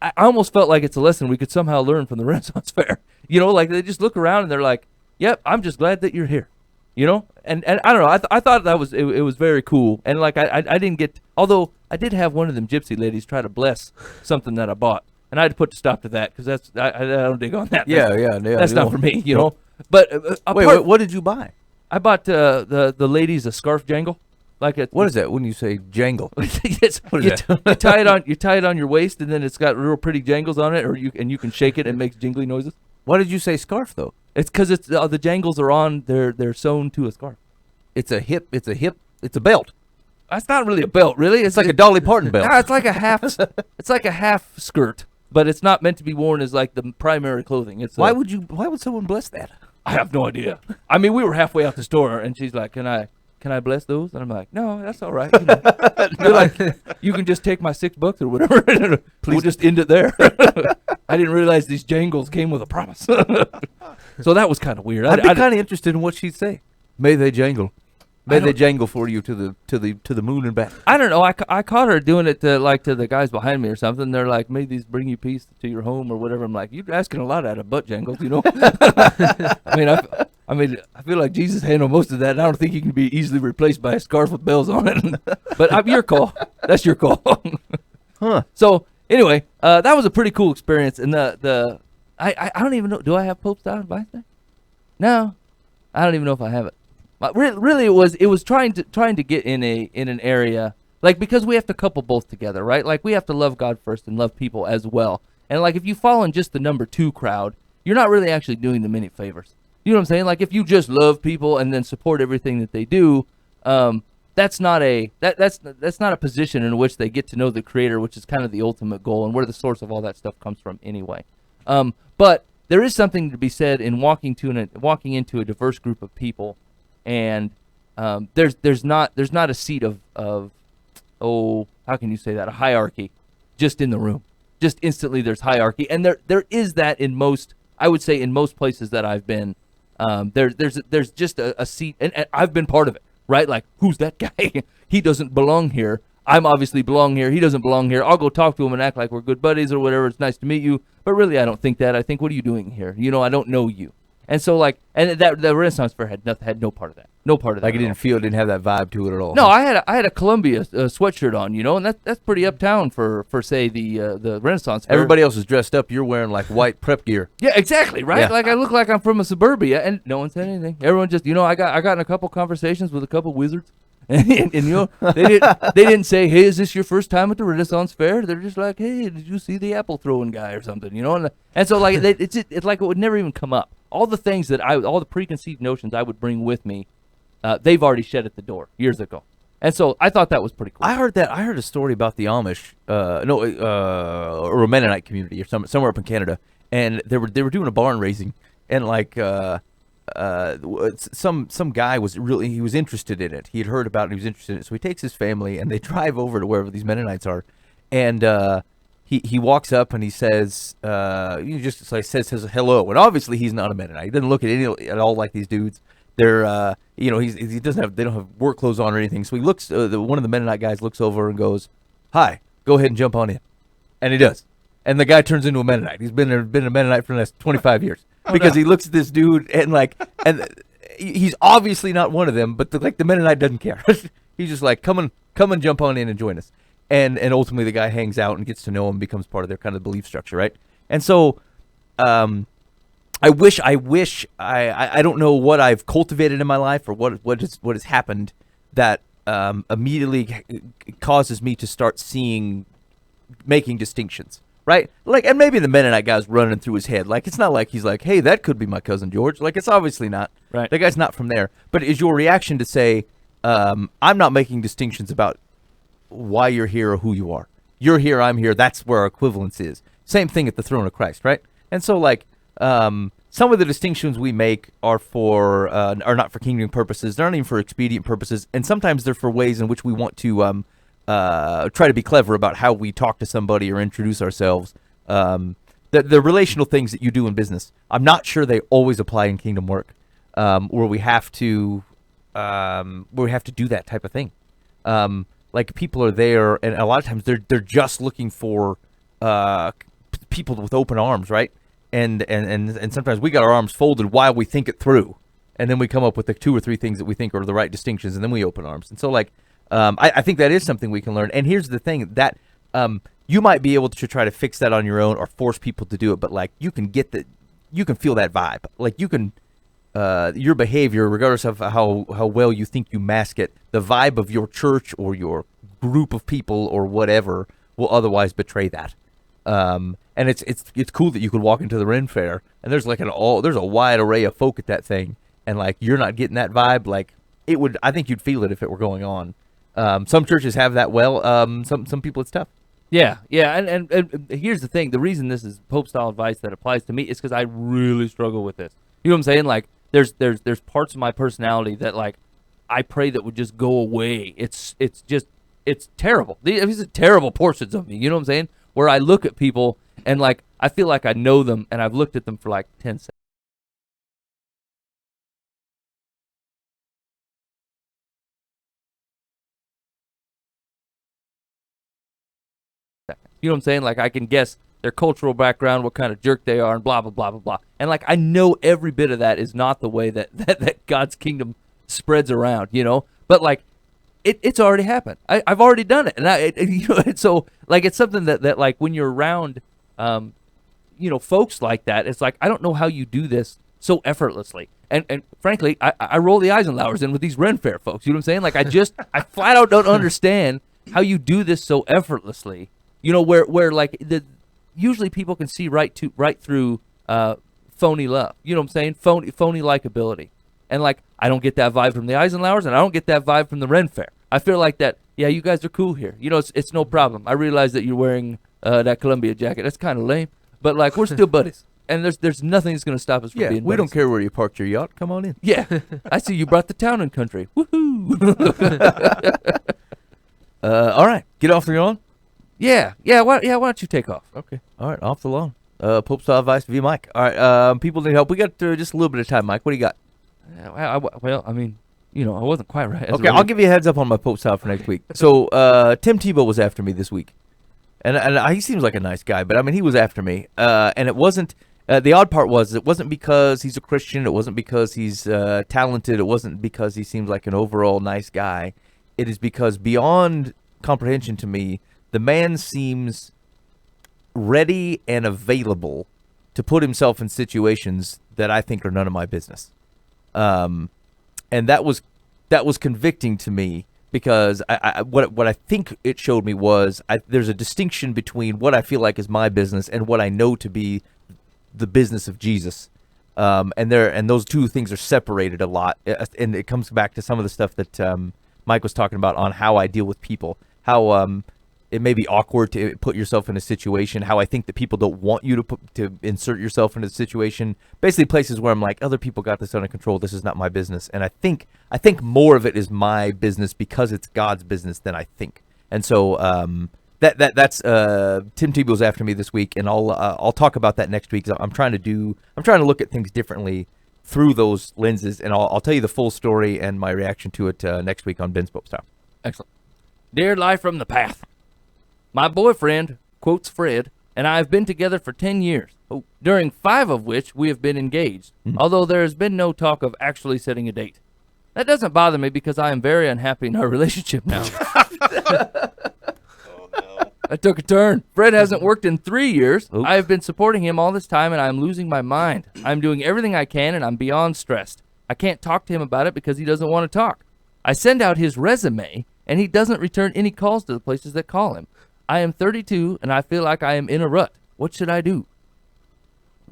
Speaker 3: I almost felt like it's a lesson we could somehow learn from the Renaissance Fair. Like they just look around and they're like, yep, I'm just glad that you're here. And I don't know, I thought that was it was very cool. And like I didn't get, although I did have one of them gypsy ladies try to bless something that I bought, and I had to put a stop to that because I don't dig on that. That's not for me, But
Speaker 2: wait, what did you buy?
Speaker 3: I bought the ladies a scarf jangle.
Speaker 2: What is that when you say jangle?
Speaker 3: What is that? You tie it on your waist, and then it's got real pretty jangles on it, you can shake it and it makes jingly noises.
Speaker 2: Why did you say scarf though?
Speaker 3: It's because the jangles are on. They're sewn to a scarf.
Speaker 2: It's a belt.
Speaker 3: That's not really a belt, really.
Speaker 2: It's like a Dolly Parton belt.
Speaker 3: Nah, it's like a half. It's like a half skirt, but it's not meant to be worn as like the primary clothing.
Speaker 2: Why would someone bless that?
Speaker 3: I have no idea. I mean, we were halfway out the store, and she's like, "Can I bless those?" And I'm like, "No, that's all right." You're like, "You can just take my $6 or whatever. We'll just end it there." I didn't realize these jangles came with a promise. So that was kind of weird.
Speaker 2: I'd be kind of interested in what she'd say. May they jangle. May they jangle for you to the moon and back.
Speaker 3: I don't know. I caught her doing it to the guys behind me or something. They're like, "May these bring you peace to your home," or whatever. I'm like, "You're asking a lot out of butt jangles, I mean, I feel like Jesus handled most of that. And I don't think he can be easily replaced by a scarf with bells on it. But your call. That's your call.
Speaker 2: Huh.
Speaker 3: So anyway, that was a pretty cool experience. And I don't even know. Do I have Pope style advice there? No, I don't even know if I have it. Really, it was trying to get in an area like, because we have to couple both together, right? Like we have to love God first and love people as well. And like if you fall in just the number 2 crowd, you're not really actually doing them any favors. You know what I'm saying? Like if you just love people and then support everything that they do, that's not a position in which they get to know the Creator, which is kind of the ultimate goal and where the source of all that stuff comes from anyway. But there is something to be said in walking into a diverse group of people, and there's not a seat of how can you say that, a hierarchy just in the room. Just instantly there's hierarchy, and there is that in most, I would say in most places that I've been. There's just a seat, and I've been part of it, right? Like, who's that guy? He doesn't belong here. I'm obviously belong here. He doesn't belong here. I'll go talk to him and act like we're good buddies or whatever. It's nice to meet you. But really, I don't think that. I think, what are you doing here? I don't know you. And so, like, and that the Renaissance Fair had no part of that. No part of that.
Speaker 2: Like, it didn't have that vibe to it at all.
Speaker 3: No, I had a Columbia sweatshirt on, and that's pretty uptown for say the Renaissance Fair.
Speaker 2: Everybody else is dressed up. You're wearing like white prep gear.
Speaker 3: Yeah, exactly, right?
Speaker 2: Yeah.
Speaker 3: Like I look like I'm from a suburbia, and no one said anything. Everyone just, I got in a couple conversations with a couple wizards, and they didn't say, "Hey, is this your first time at the Renaissance Fair?" They're just like, "Hey, did you see the apple throwing guy or something?" And so like it's like it would never even come up. All the things all the preconceived notions I would bring with me, they've already shed at the door years ago. And so I thought that was pretty cool.
Speaker 2: I heard a story about the Amish, or a Mennonite community or somewhere up in Canada. and they were doing a barn raising, and like some guy was interested in it. He had heard about it, and he was interested in it. So he takes his family and they drive over to wherever these Mennonites are, and he walks up and he says says hello, and obviously he's not a Mennonite. He doesn't look at all like these dudes. They're they don't have work clothes on or anything. So he looks one of the Mennonite guys looks over and goes, "Hi, go ahead and jump on in," and he does. And the guy turns into a Mennonite. He's been a Mennonite for the last 25 years because he looks at this dude and he's obviously not one of them, but the Mennonite doesn't care. He's just like, come and jump on in and join us. And ultimately the guy hangs out and gets to know him, becomes part of their kind of belief structure, right? And so I wish I don't know what I've cultivated in my life or what has happened that immediately causes me to start making distinctions. Right? Like, and maybe the Mennonite guy's running through his head. Like, it's not like he's like, hey, that could be my cousin George. Like, it's obviously not.
Speaker 3: Right.
Speaker 2: That guy's not from there. But is your reaction to say, I'm not making distinctions about why you're here or who you are. You're here, I'm here. That's where our equivalence is. Same thing at the throne of Christ, right? And so, like, some of the distinctions we make are not for kingdom purposes. They're not even for expedient purposes. And sometimes they're for ways in which we want to try to be clever about how we talk to somebody or introduce ourselves. The relational things that you do in business, I'm not sure they always apply in kingdom work, where we have to do that type of thing. Like, people are there, and a lot of times they're just looking for people with open arms, right? And sometimes we got our arms folded while we think it through, and then we come up with the 2 or 3 things that we think are the right distinctions, and then we open arms. And so, like, I think that is something we can learn. And here's the thing, that you might be able to try to fix that on your own or force people to do it, but like, you can feel that vibe. Like, you can your behavior, regardless of how well you think you mask it, the vibe of your church or your group of people or whatever will otherwise betray that. And it's cool that you could walk into the Ren Fair and there's like there's a wide array of folk at that thing, and like, you're not getting that vibe. Like, I think you'd feel it if it were going on. Some churches have that well. Some people it's tough.
Speaker 3: Yeah, and here's the thing. The reason this is Pope-style advice that applies to me is because I really struggle with this. You know what I'm saying? Like, there's parts of my personality that, like, I pray that would just go away. It's terrible. These are terrible portions of me. You know what I'm saying? Where I look at people and, like, I feel like I know them and I've looked at them for like 10 seconds. You know what I'm saying? Like, I can guess their cultural background, what kind of jerk they are, and blah, blah, blah, blah, blah. And, like, I know every bit of that is not the way that God's kingdom spreads around, you know? But, like, it's already happened. I've already done it. And, so, like, it's something that, like, when you're around, folks like that, it's like, I don't know how you do this so effortlessly. And frankly, I roll the Eisenlauers in with these Ren Fair folks. You know what I'm saying? Like, I flat out don't understand how you do this so effortlessly. You know, where like usually people can see right through phony love. You know what I'm saying? Phony likability. And like, I don't get that vibe from the Eisenlauers, and I don't get that vibe from the Ren Fair. I feel like that. Yeah, you guys are cool here. You know, it's no problem. I realize that you're wearing that Columbia jacket. That's kind of lame, but like, we're still buddies, and there's nothing that's gonna stop us from being buddies.
Speaker 2: We don't care where you parked your yacht. Come on in.
Speaker 3: Yeah, I see you brought the town and country. Woohoo!
Speaker 2: All right, get off the lawn.
Speaker 3: Yeah. Why don't you take off?
Speaker 2: Okay. All right, off the lawn. Pope-style advice via Mike. All right, people need help. We got just a little bit of time, Mike. What do you got?
Speaker 3: Well, I mean, I wasn't quite right.
Speaker 2: Okay, I'll give you a heads up on my Pope-style for next week. So, Tim Tebow was after me this week. And he seems like a nice guy, but I mean, he was after me. And it wasn't, the odd part was, it wasn't because he's a Christian. It wasn't because he's talented. It wasn't because he seems like an overall nice guy. It is because beyond comprehension to me, the man seems ready and available to put himself in situations that I think are none of my business. And that was convicting to me, because what I think it showed me was there's a distinction between what I feel like is my business and what I know to be the business of Jesus. And those two things are separated a lot. And it comes back to some of the stuff that Mike was talking about on how I deal with people. How it may be awkward to put yourself in a situation, how I think that people don't want you to insert yourself in a situation. Basically places where I'm like, other people got this under control. This is not my business. And I think more of it is my business because it's God's business than I think. And so that's Tim Tebow's after me this week, and I'll talk about that next week. I'm trying to look at things differently through those lenses, and I'll tell you the full story and my reaction to it next week on Ben's Pope Style.
Speaker 3: Excellent. Dear Life from the Path, my boyfriend, quotes Fred, and I have been together for 10 years, during 5 of which we have been engaged, although there has been no talk of actually setting a date. That doesn't bother me because I am very unhappy in our relationship now. I took a turn. Fred hasn't worked in 3 years. I have been supporting him all this time, and I'm losing my mind. I'm doing everything I can, and I'm beyond stressed. I can't talk to him about it because he doesn't want to talk. I send out his resume, and he doesn't return any calls to the places that call him. I am 32, and I feel like I am in a rut. What should I do?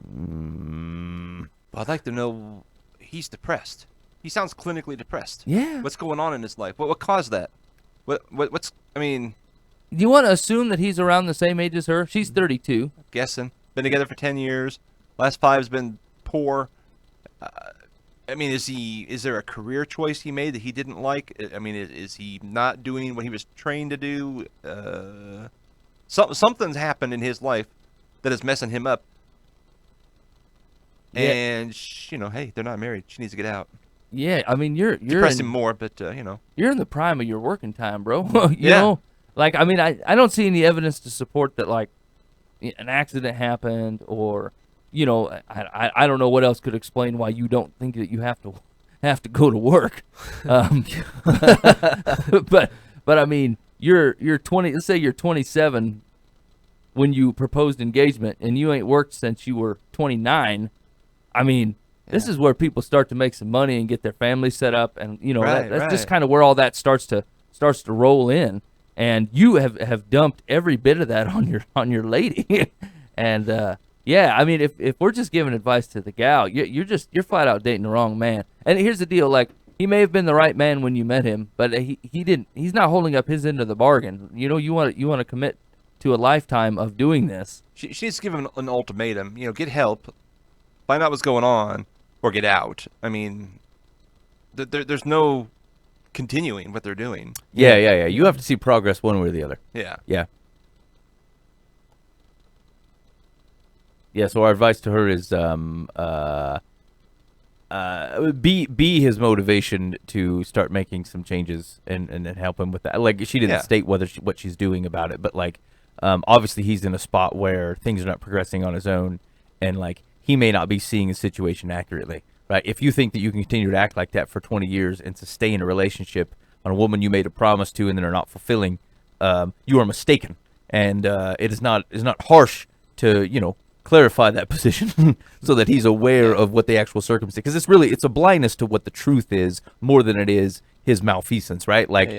Speaker 8: Well, I'd like to know. He's depressed. He sounds clinically depressed.
Speaker 3: Yeah.
Speaker 8: What's going on in his life? What caused that? What's? I mean,
Speaker 3: Do you want to assume that he's around the same age as her? She's 32.
Speaker 8: guessing. Been together for 10 years. Last 5's been poor. I mean, is there a career choice he made that he didn't like? I mean, is he not doing what he was trained to do? Something's happened in his life that is messing him up.
Speaker 3: Yeah.
Speaker 8: And hey, they're not married. She needs to get out.
Speaker 3: Yeah, I mean, you're
Speaker 8: Depress him more, but
Speaker 3: you're in the prime of your working time, bro. you
Speaker 8: Yeah.
Speaker 3: know, like, I mean, I don't see any evidence to support that, like, an accident happened, or, I don't know what else could explain why you don't think that you have to go to work. But I mean, you're 20. Let's say you're 27 when you proposed engagement, and you ain't worked since you were 29. I mean, this is where people start to make some money and get their family set up, and that's just kind of where all that starts to roll in. And you have dumped every bit of that on your lady. And yeah, I mean, if we're just giving advice to the gal, you're flat out dating the wrong man. And here's the deal, like, he may have been the right man when you met him, but he's not holding up his end of the bargain. You want to commit to a lifetime of doing this.
Speaker 8: she needs to give him an ultimatum. Get help, find out what's going on, or get out. I mean, there's no continuing what they're doing.
Speaker 2: Yeah. You have to see progress one way or the other.
Speaker 8: Yeah.
Speaker 2: Yeah, so our advice to her is be his motivation to start making some changes and help him with that. Like, she didn't state what she's doing about it, but like obviously he's in a spot where things are not progressing on his own, and like he may not be seeing the situation accurately. Right? If you think that you can continue to act like that for 20 years and sustain a relationship on a woman you made a promise to and then are not fulfilling, you are mistaken. And it is not harsh to clarify that position so that he's aware of what the actual circumstance. Because it's a blindness to what the truth is more than it is his malfeasance, right? Like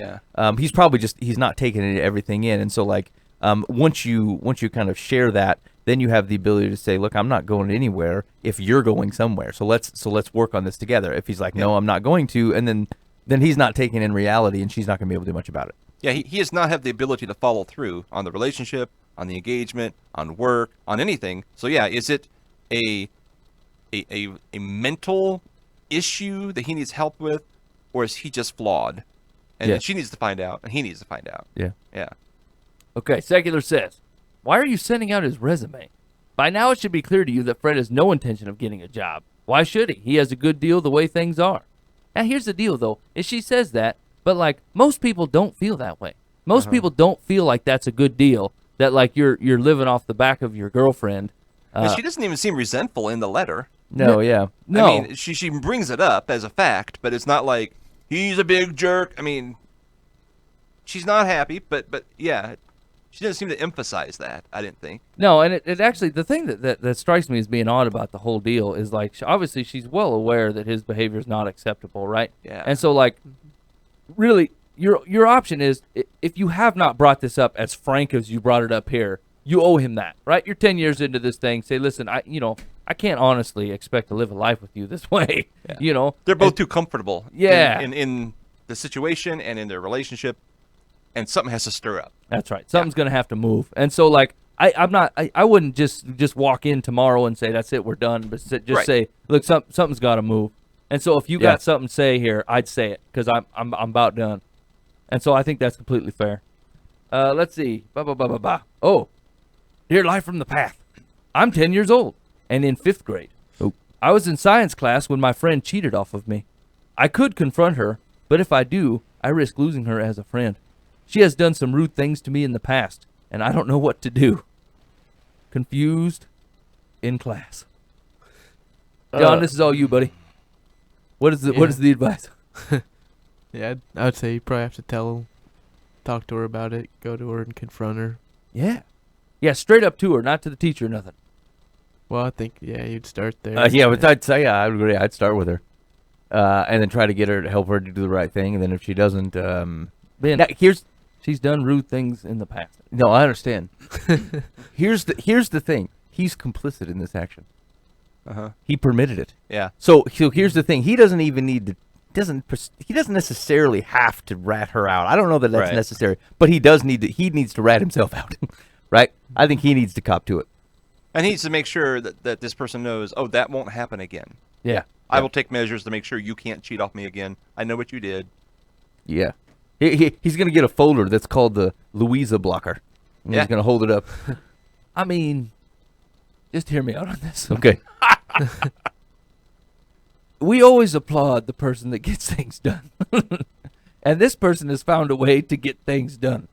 Speaker 2: he's probably he's not taking everything in, and so like once you kind of share that, then you have the ability to say, look, I'm not going anywhere if you're going somewhere. So let's work on this together. If he's like, no, I'm not going to, and then he's not taking in reality, and she's not going to be able to do much about it.
Speaker 8: Yeah, he does not have the ability to follow through on the relationship, on the engagement, on work, on anything. So yeah, is it a mental issue that he needs help with, or is he just flawed? And she needs to find out, and he needs to find out. Yeah.
Speaker 3: Okay, Secular says, why are you sending out his resume? By now it should be clear to you that Fred has no intention of getting a job. Why should he? He has a good deal the way things are. Now here's the deal, though, is she says that, but like most people don't feel that way. Most people don't feel like that's a good deal, that like you're living off the back of your girlfriend.
Speaker 8: But she doesn't even seem resentful in the letter.
Speaker 2: No.
Speaker 8: I mean, she brings it up as a fact, but it's not like he's a big jerk. I mean, she's not happy, but yeah, she doesn't seem to emphasize that, I didn't think.
Speaker 3: No, and it actually, the thing that strikes me as being odd about the whole deal is, like, obviously she's well aware that his behavior is not acceptable, right?
Speaker 8: Yeah.
Speaker 3: And so, like, really, your option is, if you have not brought this up as frank as you brought it up here, you owe him that, right? You're 10 years into this thing. Say, listen, I can't honestly expect to live a life with you this way.
Speaker 8: Yeah. They're both too comfortable.
Speaker 3: Yeah.
Speaker 8: In the situation and in their relationship. and something has to stir up.
Speaker 3: That's right. Something's gonna have to move. And so like I wouldn't just walk in tomorrow and say that's it, we're done. But just say, look, something's got to move. And so if you got something to say here, I'd say it because I'm about done. And so I think that's completely fair. Let's see. Oh, dear life from the path. I'm 10 years old and in 5th grade.
Speaker 2: Oh.
Speaker 3: I was in science class when my friend cheated off of me. I could confront her, but if I do, I risk losing her as a friend. She has done some rude things to me in the past, and I don't know what to do. Confused in class. John, this is all you, buddy. What is the advice?
Speaker 9: Yeah, I would say you probably have to talk to her about it, go to her and confront her.
Speaker 3: Yeah. Yeah, straight up to her, not to the teacher or nothing.
Speaker 9: Well, I think, you'd start there.
Speaker 2: Yeah, but I'd say, I would agree. I'd start with her. And then try to get her to help her to do the right thing. And then if she doesn't,
Speaker 3: Ben, she's done rude things in the past.
Speaker 2: No, I understand. Here's the thing. He's complicit in this action. He permitted it.
Speaker 8: Yeah.
Speaker 2: So here's the thing. He doesn't even need to. He doesn't necessarily have to rat her out. I don't know that that's necessary, but he does need to. He needs to rat himself out, right? I think he needs to cop to it.
Speaker 8: And he needs to make sure that this person knows, oh, that won't happen again.
Speaker 3: Yeah.
Speaker 8: I will take measures to make sure you can't cheat off me again. I know what you did.
Speaker 2: Yeah. He's going to get a folder that's called the Louisa blocker. And he's going to hold it up.
Speaker 3: I mean, just hear me out on this.
Speaker 2: Okay.
Speaker 3: We always applaud the person that gets things done. And this person has found a way to get things done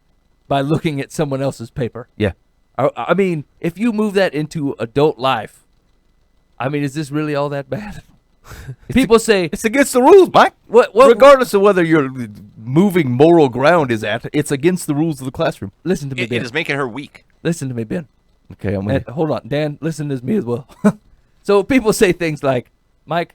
Speaker 3: by looking at someone else's paper.
Speaker 2: Yeah.
Speaker 3: I mean, if you move that into adult life, I mean, is this really all that bad? People say
Speaker 2: it's against the rules, Mike.
Speaker 3: What?
Speaker 2: Regardless of whether you're moving moral ground it's against the rules of the classroom.
Speaker 3: Listen to me, Ben.
Speaker 8: It is making her weak.
Speaker 3: Listen to me, Ben.
Speaker 2: Okay, I'm with you.
Speaker 3: Hold on, Dan. Listen to me as well. So people say things like, Mike,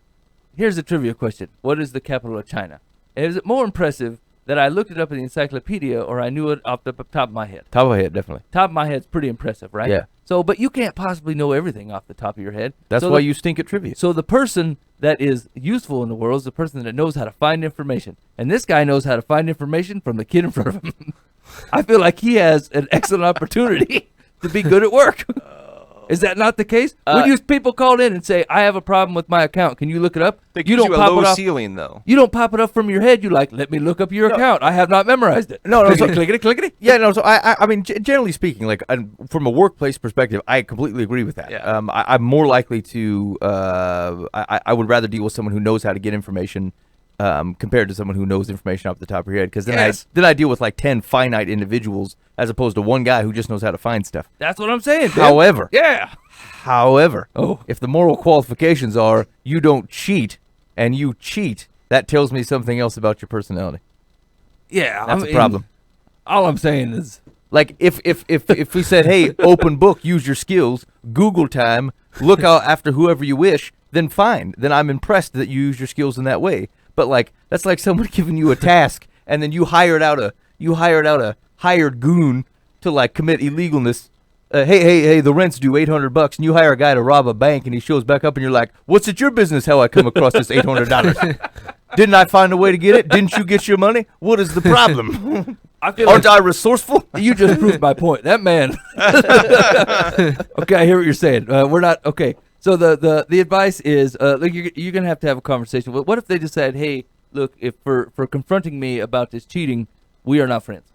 Speaker 3: here's a trivia question. What is the capital of China? And is it more impressive that I looked it up in the encyclopedia or I knew it off the top of my head?
Speaker 2: Top of my head, definitely.
Speaker 3: Top of my head's pretty impressive, right?
Speaker 2: Yeah.
Speaker 3: So, but you can't possibly know everything off the top of your head.
Speaker 2: That's why you stink at trivia.
Speaker 3: So the person that is useful in the world is the person that knows how to find information. And this guy knows how to find information from the kid in front of him. I feel like he has an excellent opportunity to be good at work. Is that not the case? When people call in and say, I have a problem with my account, can you look it up?
Speaker 8: You don't pop it off. Ceiling, though.
Speaker 3: You don't pop it up from your head. You let me look up your account. I have not memorized it.
Speaker 2: No, so clickety. Yeah, no, so I mean, generally speaking, like from a workplace perspective, I completely agree with that.
Speaker 8: Yeah.
Speaker 2: I'm more likely to, I would rather deal with someone who knows how to get information compared to someone who knows information off the top of your head. Because then I deal with like 10 finite individuals as opposed to one guy who just knows how to find stuff.
Speaker 3: That's what I'm saying.
Speaker 2: However,
Speaker 3: However,
Speaker 2: if the moral qualifications are you don't cheat and you cheat, that tells me something else about your personality.
Speaker 3: Yeah,
Speaker 2: That's a problem.
Speaker 3: All I'm saying is,
Speaker 2: like, if we said, hey, open book, use your skills, Google time, look out after whoever you wish, then fine. Then I'm impressed that you use your skills in that way. But like, that's like someone giving you a task and then you hired out a hired goon to like commit illegalness. Hey, the rent's due $800, and you hire a guy to rob a bank, and he shows back up, and you're like, what's it your business how I come across this $800? Didn't I find a way to get it? Didn't you get your money? What is the problem? Aren't I resourceful?
Speaker 3: You just proved my point. That man. Okay, I hear what you're saying. We're not okay. So the advice is, look, you're gonna have to have a conversation. What if they just said, hey, look, if for confronting me about this cheating, we are not friends.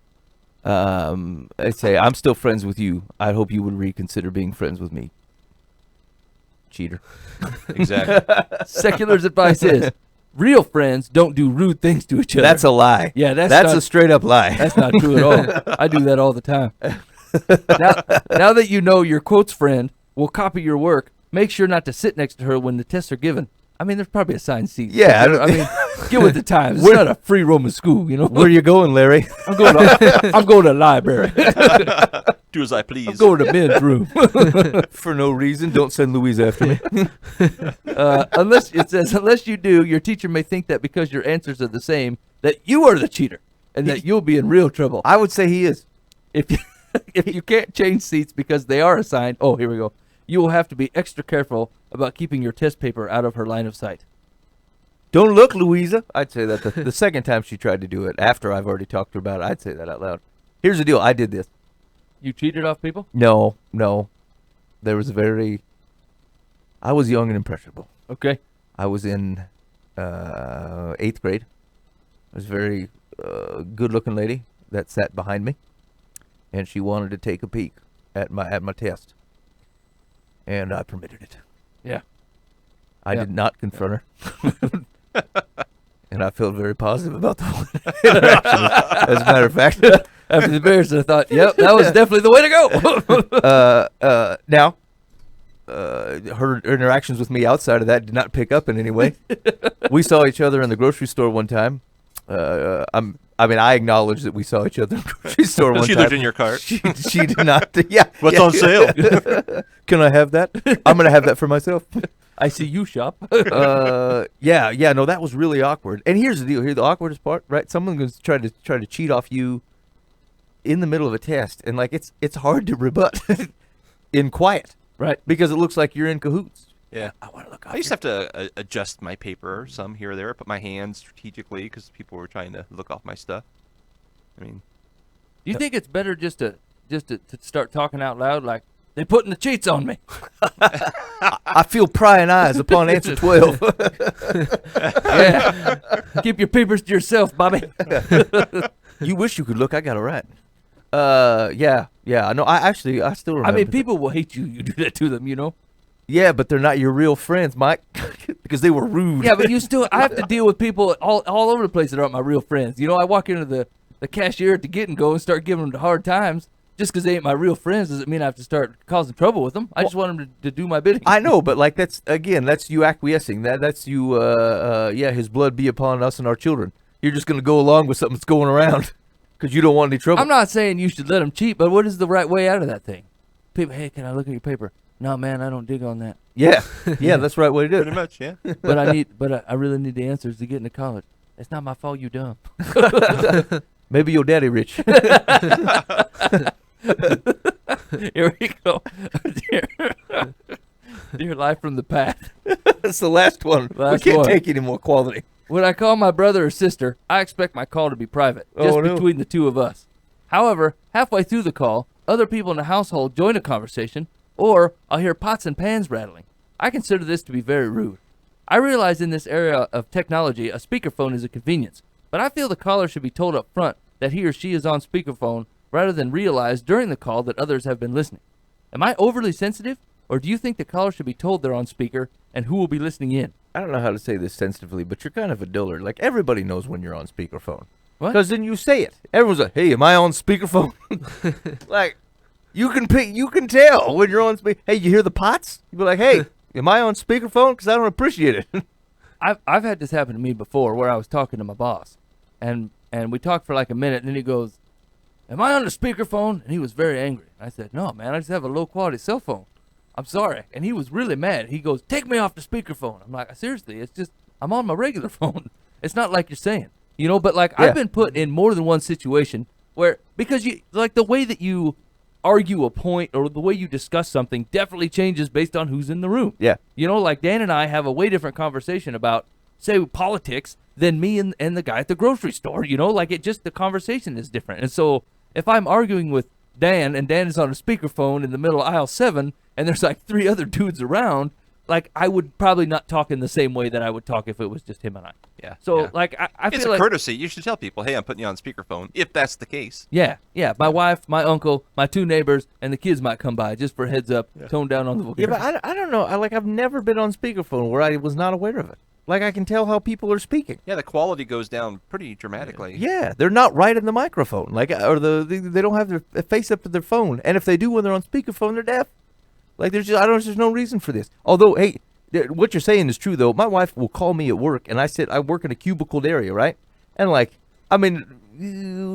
Speaker 2: I say, I'm still friends with you. I hope you would reconsider being friends with me. Cheater.
Speaker 8: Exactly.
Speaker 3: Secular's advice is, real friends don't do rude things to each other.
Speaker 2: That's a lie.
Speaker 3: Yeah,
Speaker 2: that's a straight up lie.
Speaker 3: That's not true at all. I do that all the time. Now that you know your quotes friend will copy your work, make sure not to sit next to her when the tests are given. I mean, there's probably assigned seats.
Speaker 2: Yeah,
Speaker 3: I mean, get with the times. It's not a free Roman school, you know.
Speaker 2: Where are you going, Larry?
Speaker 3: I'm going to the library.
Speaker 8: Do as I please.
Speaker 3: I'm going to men's room.
Speaker 2: For no reason. Don't send Louise after me.
Speaker 3: Unless you do, your teacher may think that because your answers are the same, that you are the cheater, and that you'll be in real trouble.
Speaker 2: I would say he is.
Speaker 3: If you can't change seats because they are assigned, oh, here we go. You will have to be extra careful about keeping your test paper out of her line of sight.
Speaker 2: Don't look, Louisa. I'd say that the second time she tried to do it, after I've already talked to her about it, I'd say that out loud. Here's the deal. I did this.
Speaker 3: You cheated off people?
Speaker 2: No. There was I was young and impressionable.
Speaker 3: Okay.
Speaker 2: I was in 8th grade. I was a very good-looking lady that sat behind me, and she wanted to take a peek at my test, and I permitted it.
Speaker 3: Yeah.
Speaker 2: I did not confront her, and I felt very positive about the whole interaction. As a matter of fact,
Speaker 3: after the Bears, I thought, yep, that was definitely the way to go.
Speaker 2: Now, her interactions with me outside of that did not pick up in any way. We saw each other in the grocery store one time. I acknowledge that we saw each other in the grocery store one time.
Speaker 8: She lived in your cart.
Speaker 2: She did not. Yeah.
Speaker 5: What's on sale?
Speaker 2: Can I have that? I'm going to have that for myself.
Speaker 3: I see you shop.
Speaker 2: No, that was really awkward. And here's the deal. Here's the awkwardest part, right? Someone's going to try to cheat off you in the middle of a test, and like it's hard to rebut in quiet,
Speaker 3: right?
Speaker 2: Because it looks like you're in cahoots.
Speaker 8: Yeah.
Speaker 2: I want to look.
Speaker 8: I used to have to adjust my paper some here or there, put my hands strategically because people were trying to look off my stuff. I mean,
Speaker 3: do you think it's better just to start talking out loud like they're putting the cheats on me?
Speaker 2: I feel prying eyes upon answer 12.
Speaker 3: Yeah. Keep your papers to yourself, Bobby.
Speaker 2: You wish you could look. I got it right. Yeah. No, I still remember.
Speaker 3: I mean, people will hate you. You do that to them, you know.
Speaker 2: Yeah, but they're not your real friends, Mike, because they were rude.
Speaker 3: Yeah, but I have to deal with people all over the place that aren't my real friends. You know, I walk into the cashier at the Get and Go and start giving them the hard times. Just because they ain't my real friends doesn't mean I have to start causing trouble with them. I just want them to do my bidding.
Speaker 2: I know, but like that's you acquiescing. That's you. His blood be upon us and our children. You're just gonna go along with something that's going around because you don't want any trouble.
Speaker 3: I'm not saying you should let them cheat, but what is the right way out of that thing? People, hey, can I look at your paper? No, man, I don't dig on that.
Speaker 2: Yeah, that's the right way to do it.
Speaker 8: pretty much, yeah.
Speaker 3: But I really need the answers to get into college. It's not my fault you dumb.
Speaker 2: Maybe your daddy rich.
Speaker 3: Here we go. Dear life from the past.
Speaker 2: That's the last one. We can't take any more quality.
Speaker 3: When I call my brother or sister, I expect my call to be private, just between the two of us. However, halfway through the call, other people in the household join a conversation, or I'll hear pots and pans rattling. I consider this to be very rude. I realize in this area of technology, a speakerphone is a convenience, but I feel the caller should be told up front that he or she is on speakerphone rather than realize during the call that others have been listening. Am I overly sensitive, or do you think the caller should be told they're on speaker and who will be listening in?
Speaker 2: I don't know how to say this sensitively, but you're kind of a diller. Like, everybody knows when you're on speakerphone.
Speaker 3: What?
Speaker 2: Because then you say it. Everyone's like, hey, am I on speakerphone? Like, you can tell when you're on speaker. Hey, you hear the pots? You be like, hey, am I on speakerphone? Because I don't appreciate it.
Speaker 3: I've had this happen to me before where I was talking to my boss, and we talked for like a minute, and then he goes, am I on the speakerphone? And he was very angry. I said, no, man, I just have a low-quality cell phone. I'm sorry. And he was really mad. He goes, take me off the speakerphone. I'm like, seriously, it's just, I'm on my regular phone. It's not like you're saying, you know, but like I've been put in more than one situation where, because you, like the way that you argue a point or the way you discuss something definitely changes based on who's in the room.
Speaker 2: Yeah.
Speaker 3: You know, like Dan and I have a way different conversation about, say, politics than me and the guy at the grocery store, you know, like it just, the conversation is different. And so if I'm arguing with Dan and Dan is on a speakerphone in the middle of aisle 7 and there's like 3 other dudes around, like I would probably not talk in the same way that I would talk if it was just him and I.
Speaker 8: Yeah.
Speaker 3: So
Speaker 8: yeah.
Speaker 3: like I
Speaker 8: it's
Speaker 3: feel
Speaker 8: a
Speaker 3: like
Speaker 8: courtesy. You should tell people, hey, I'm putting you on speakerphone, if that's the case.
Speaker 3: Yeah. My wife, my uncle, my 2 neighbors, and the kids might come by just for a heads up, tone down on the vocabulary.
Speaker 2: Yeah, but I don't know. I've never been on speakerphone where I was not aware of it. Like, I can tell how people are speaking.
Speaker 8: Yeah, the quality goes down pretty dramatically.
Speaker 2: Yeah, they're not right in the microphone. Like, or they don't have their face up to their phone. And if they do when they're on speakerphone, they're deaf. Like, there's no reason for this. Although, hey, what you're saying is true, though. My wife will call me at work, and I work in a cubicled area, right? And, like, I mean,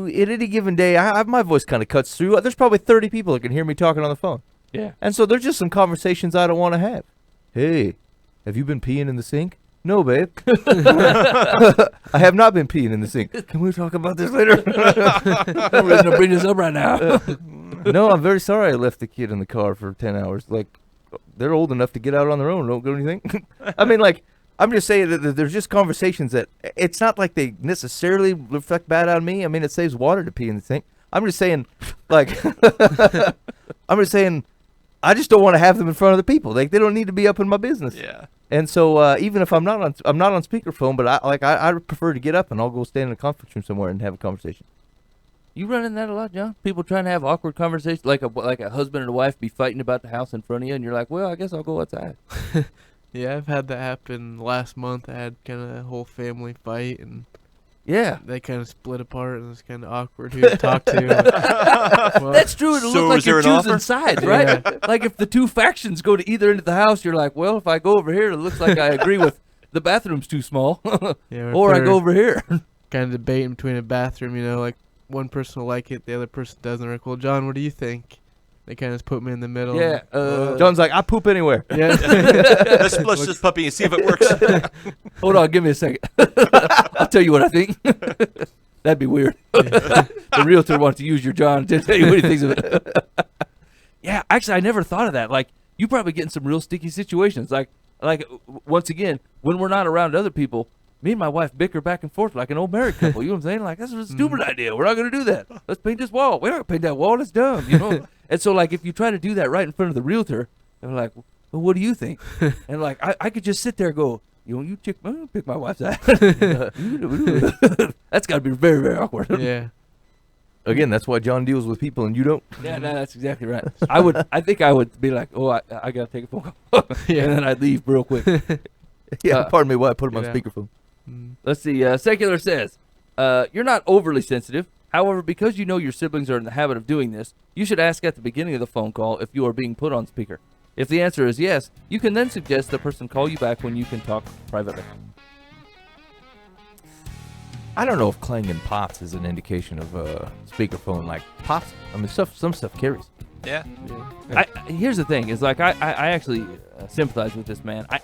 Speaker 2: at any given day, my voice kind of cuts through. There's probably 30 people that can hear me talking on the phone.
Speaker 3: Yeah.
Speaker 2: And so there's just some conversations I don't want to have. Hey, have you been peeing in the sink? No, babe. I have not been peeing in the sink. Can we talk about this later?
Speaker 3: I'm ready to bring this up right now.
Speaker 2: No, I'm very sorry I left the kid in the car for 10 hours. Like, they're old enough to get out on their own. Don't anything. I mean, like, I'm just saying that there's just conversations that it's not like they necessarily reflect bad on me. I mean, it saves water to pee in the sink. I'm just saying, like, I just don't want to have them in front of the people. Like, they don't need to be up in my business.
Speaker 8: Yeah.
Speaker 2: And so even if I'm not on speakerphone, but I prefer to get up and I'll go stand in a conference room somewhere and have a conversation.
Speaker 3: You running that a lot, John? People trying to have awkward conversations, like a husband and a wife be fighting about the house in front of you, and you're like, well, I guess I'll go outside.
Speaker 9: Yeah, I've had that happen last month. I had kind of a whole family fight, and
Speaker 3: Yeah.
Speaker 9: they kind of split apart, and it was kind of awkward who to talk to. Well,
Speaker 3: That's true. It'll
Speaker 8: So
Speaker 3: look like
Speaker 8: is there
Speaker 3: you're
Speaker 8: an
Speaker 3: choosing
Speaker 8: offer?
Speaker 3: sides, right? Like if the two factions go to either end of the house, you're like, well, if I go over here, it looks like I agree with the bathroom's too small.
Speaker 9: yeah,
Speaker 3: Or I
Speaker 9: they're
Speaker 3: go over here.
Speaker 9: kind of debating between a bathroom, like one person will like it, the other person doesn't. Like, well, John, what do you think? They kind of just put me in the middle.
Speaker 3: Yeah.
Speaker 2: John's like, I poop anywhere.
Speaker 9: Yeah.
Speaker 8: Let's flush this puppy and see if it works.
Speaker 3: Hold on, give me a second. I'll tell you what I think. That'd be weird. The realtor wants to use your John to tell you what he thinks of it. Yeah, actually, I never thought of that. Like, you probably get in some real sticky situations. Like once again, when we're not around other people, me and my wife bicker back and forth like an old married couple. You know what I'm saying? Like, that's a stupid idea. We're not going to do that. Let's paint this wall. We're not going to paint that wall. That's dumb, And so, like, if you try to do that right in front of the realtor, they're like, well, what do you think? And, like, I could just sit there and go, you pick my wife's eye. That's got to be very, very awkward.
Speaker 9: Yeah.
Speaker 2: Again, that's why John deals with people and you don't.
Speaker 3: Yeah, no, that's exactly right. I think I would be like, oh, I got to take a phone call. And then I'd leave real quick.
Speaker 2: Yeah, pardon me while I put him on
Speaker 9: Yeah.
Speaker 2: speakerphone.
Speaker 3: Let's see. Secular says, you're not overly sensitive. However, because you know your siblings are in the habit of doing this, you should ask at the beginning of the phone call if you are being put on speaker. If the answer is yes, you can then suggest the person call you back when you can talk privately.
Speaker 2: I don't know if clanging pots is an indication of speakerphone. Like pots, I mean, some stuff carries.
Speaker 8: Yeah.
Speaker 3: Here's the thing: is like I actually sympathize with this man. I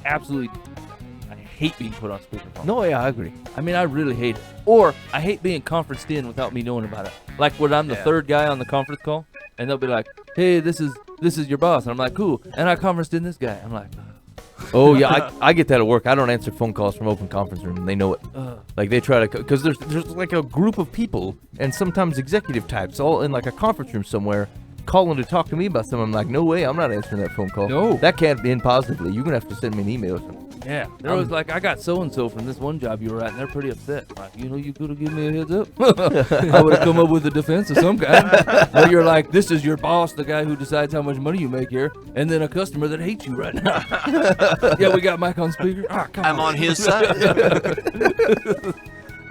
Speaker 3: hate being put on speakerphone.
Speaker 2: No, yeah, I agree.
Speaker 3: I mean, I really hate it. Or I hate being conferenced in without me knowing about it. Like when I'm the third guy on the conference call, and they'll be like, "Hey, this is your boss," and I'm like, "Cool." And I conferenced in this guy. I'm like,
Speaker 2: Oh yeah, I get that at work. I don't answer phone calls from open conference room. And they know it. Like they try to, because there's like a group of people and sometimes executive types all in like a conference room somewhere, calling to talk to me about something. I'm like, no way, I'm not answering that phone call.
Speaker 3: No.
Speaker 2: That can't end positively. You're gonna have to send me an email.
Speaker 3: yeah. There was like, I got so and so from this one job you were at, and they're pretty upset. Like, you could have given me a heads up. I would have come up with a defense of some kind. Where you're like, this is your boss, the guy who decides how much money you make here, and then a customer that hates you right now. Yeah, we got Mike on speaker. Ah, come
Speaker 8: I'm on his side.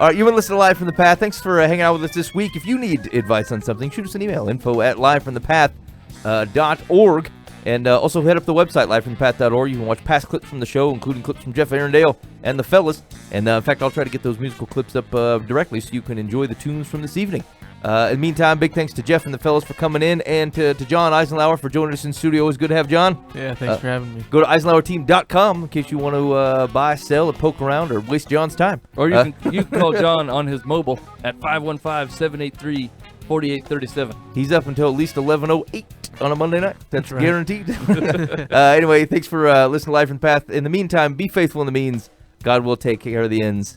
Speaker 2: All right, you want to listen to Live from the Path. Thanks for hanging out with us this week. If you need advice on something, shoot us an email, info@livefromthepath.org. And also head up the website, livefromthepath.org. You can watch past clips from the show, including clips from Jeff Arrandale and the fellas. And in fact, I'll try to get those musical clips up directly so you can enjoy the tunes from this evening. In the meantime, big thanks to Jeff and the fellas for coming in, and to John Eisenlauer for joining us in studio. Always good to have John.
Speaker 9: Yeah, thanks for having me.
Speaker 2: Go to eisenlauerteam.com in case you want to buy, sell, or poke around, or waste John's time.
Speaker 3: Or you can call John on his mobile at 515-783-4837.
Speaker 2: He's up until at least 11:08 on a Monday night. That's
Speaker 9: right.
Speaker 2: guaranteed. Anyway, thanks for listening to Live from the Path. In the meantime, be faithful in the means. God will take care of the ends.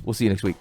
Speaker 2: We'll see you next week.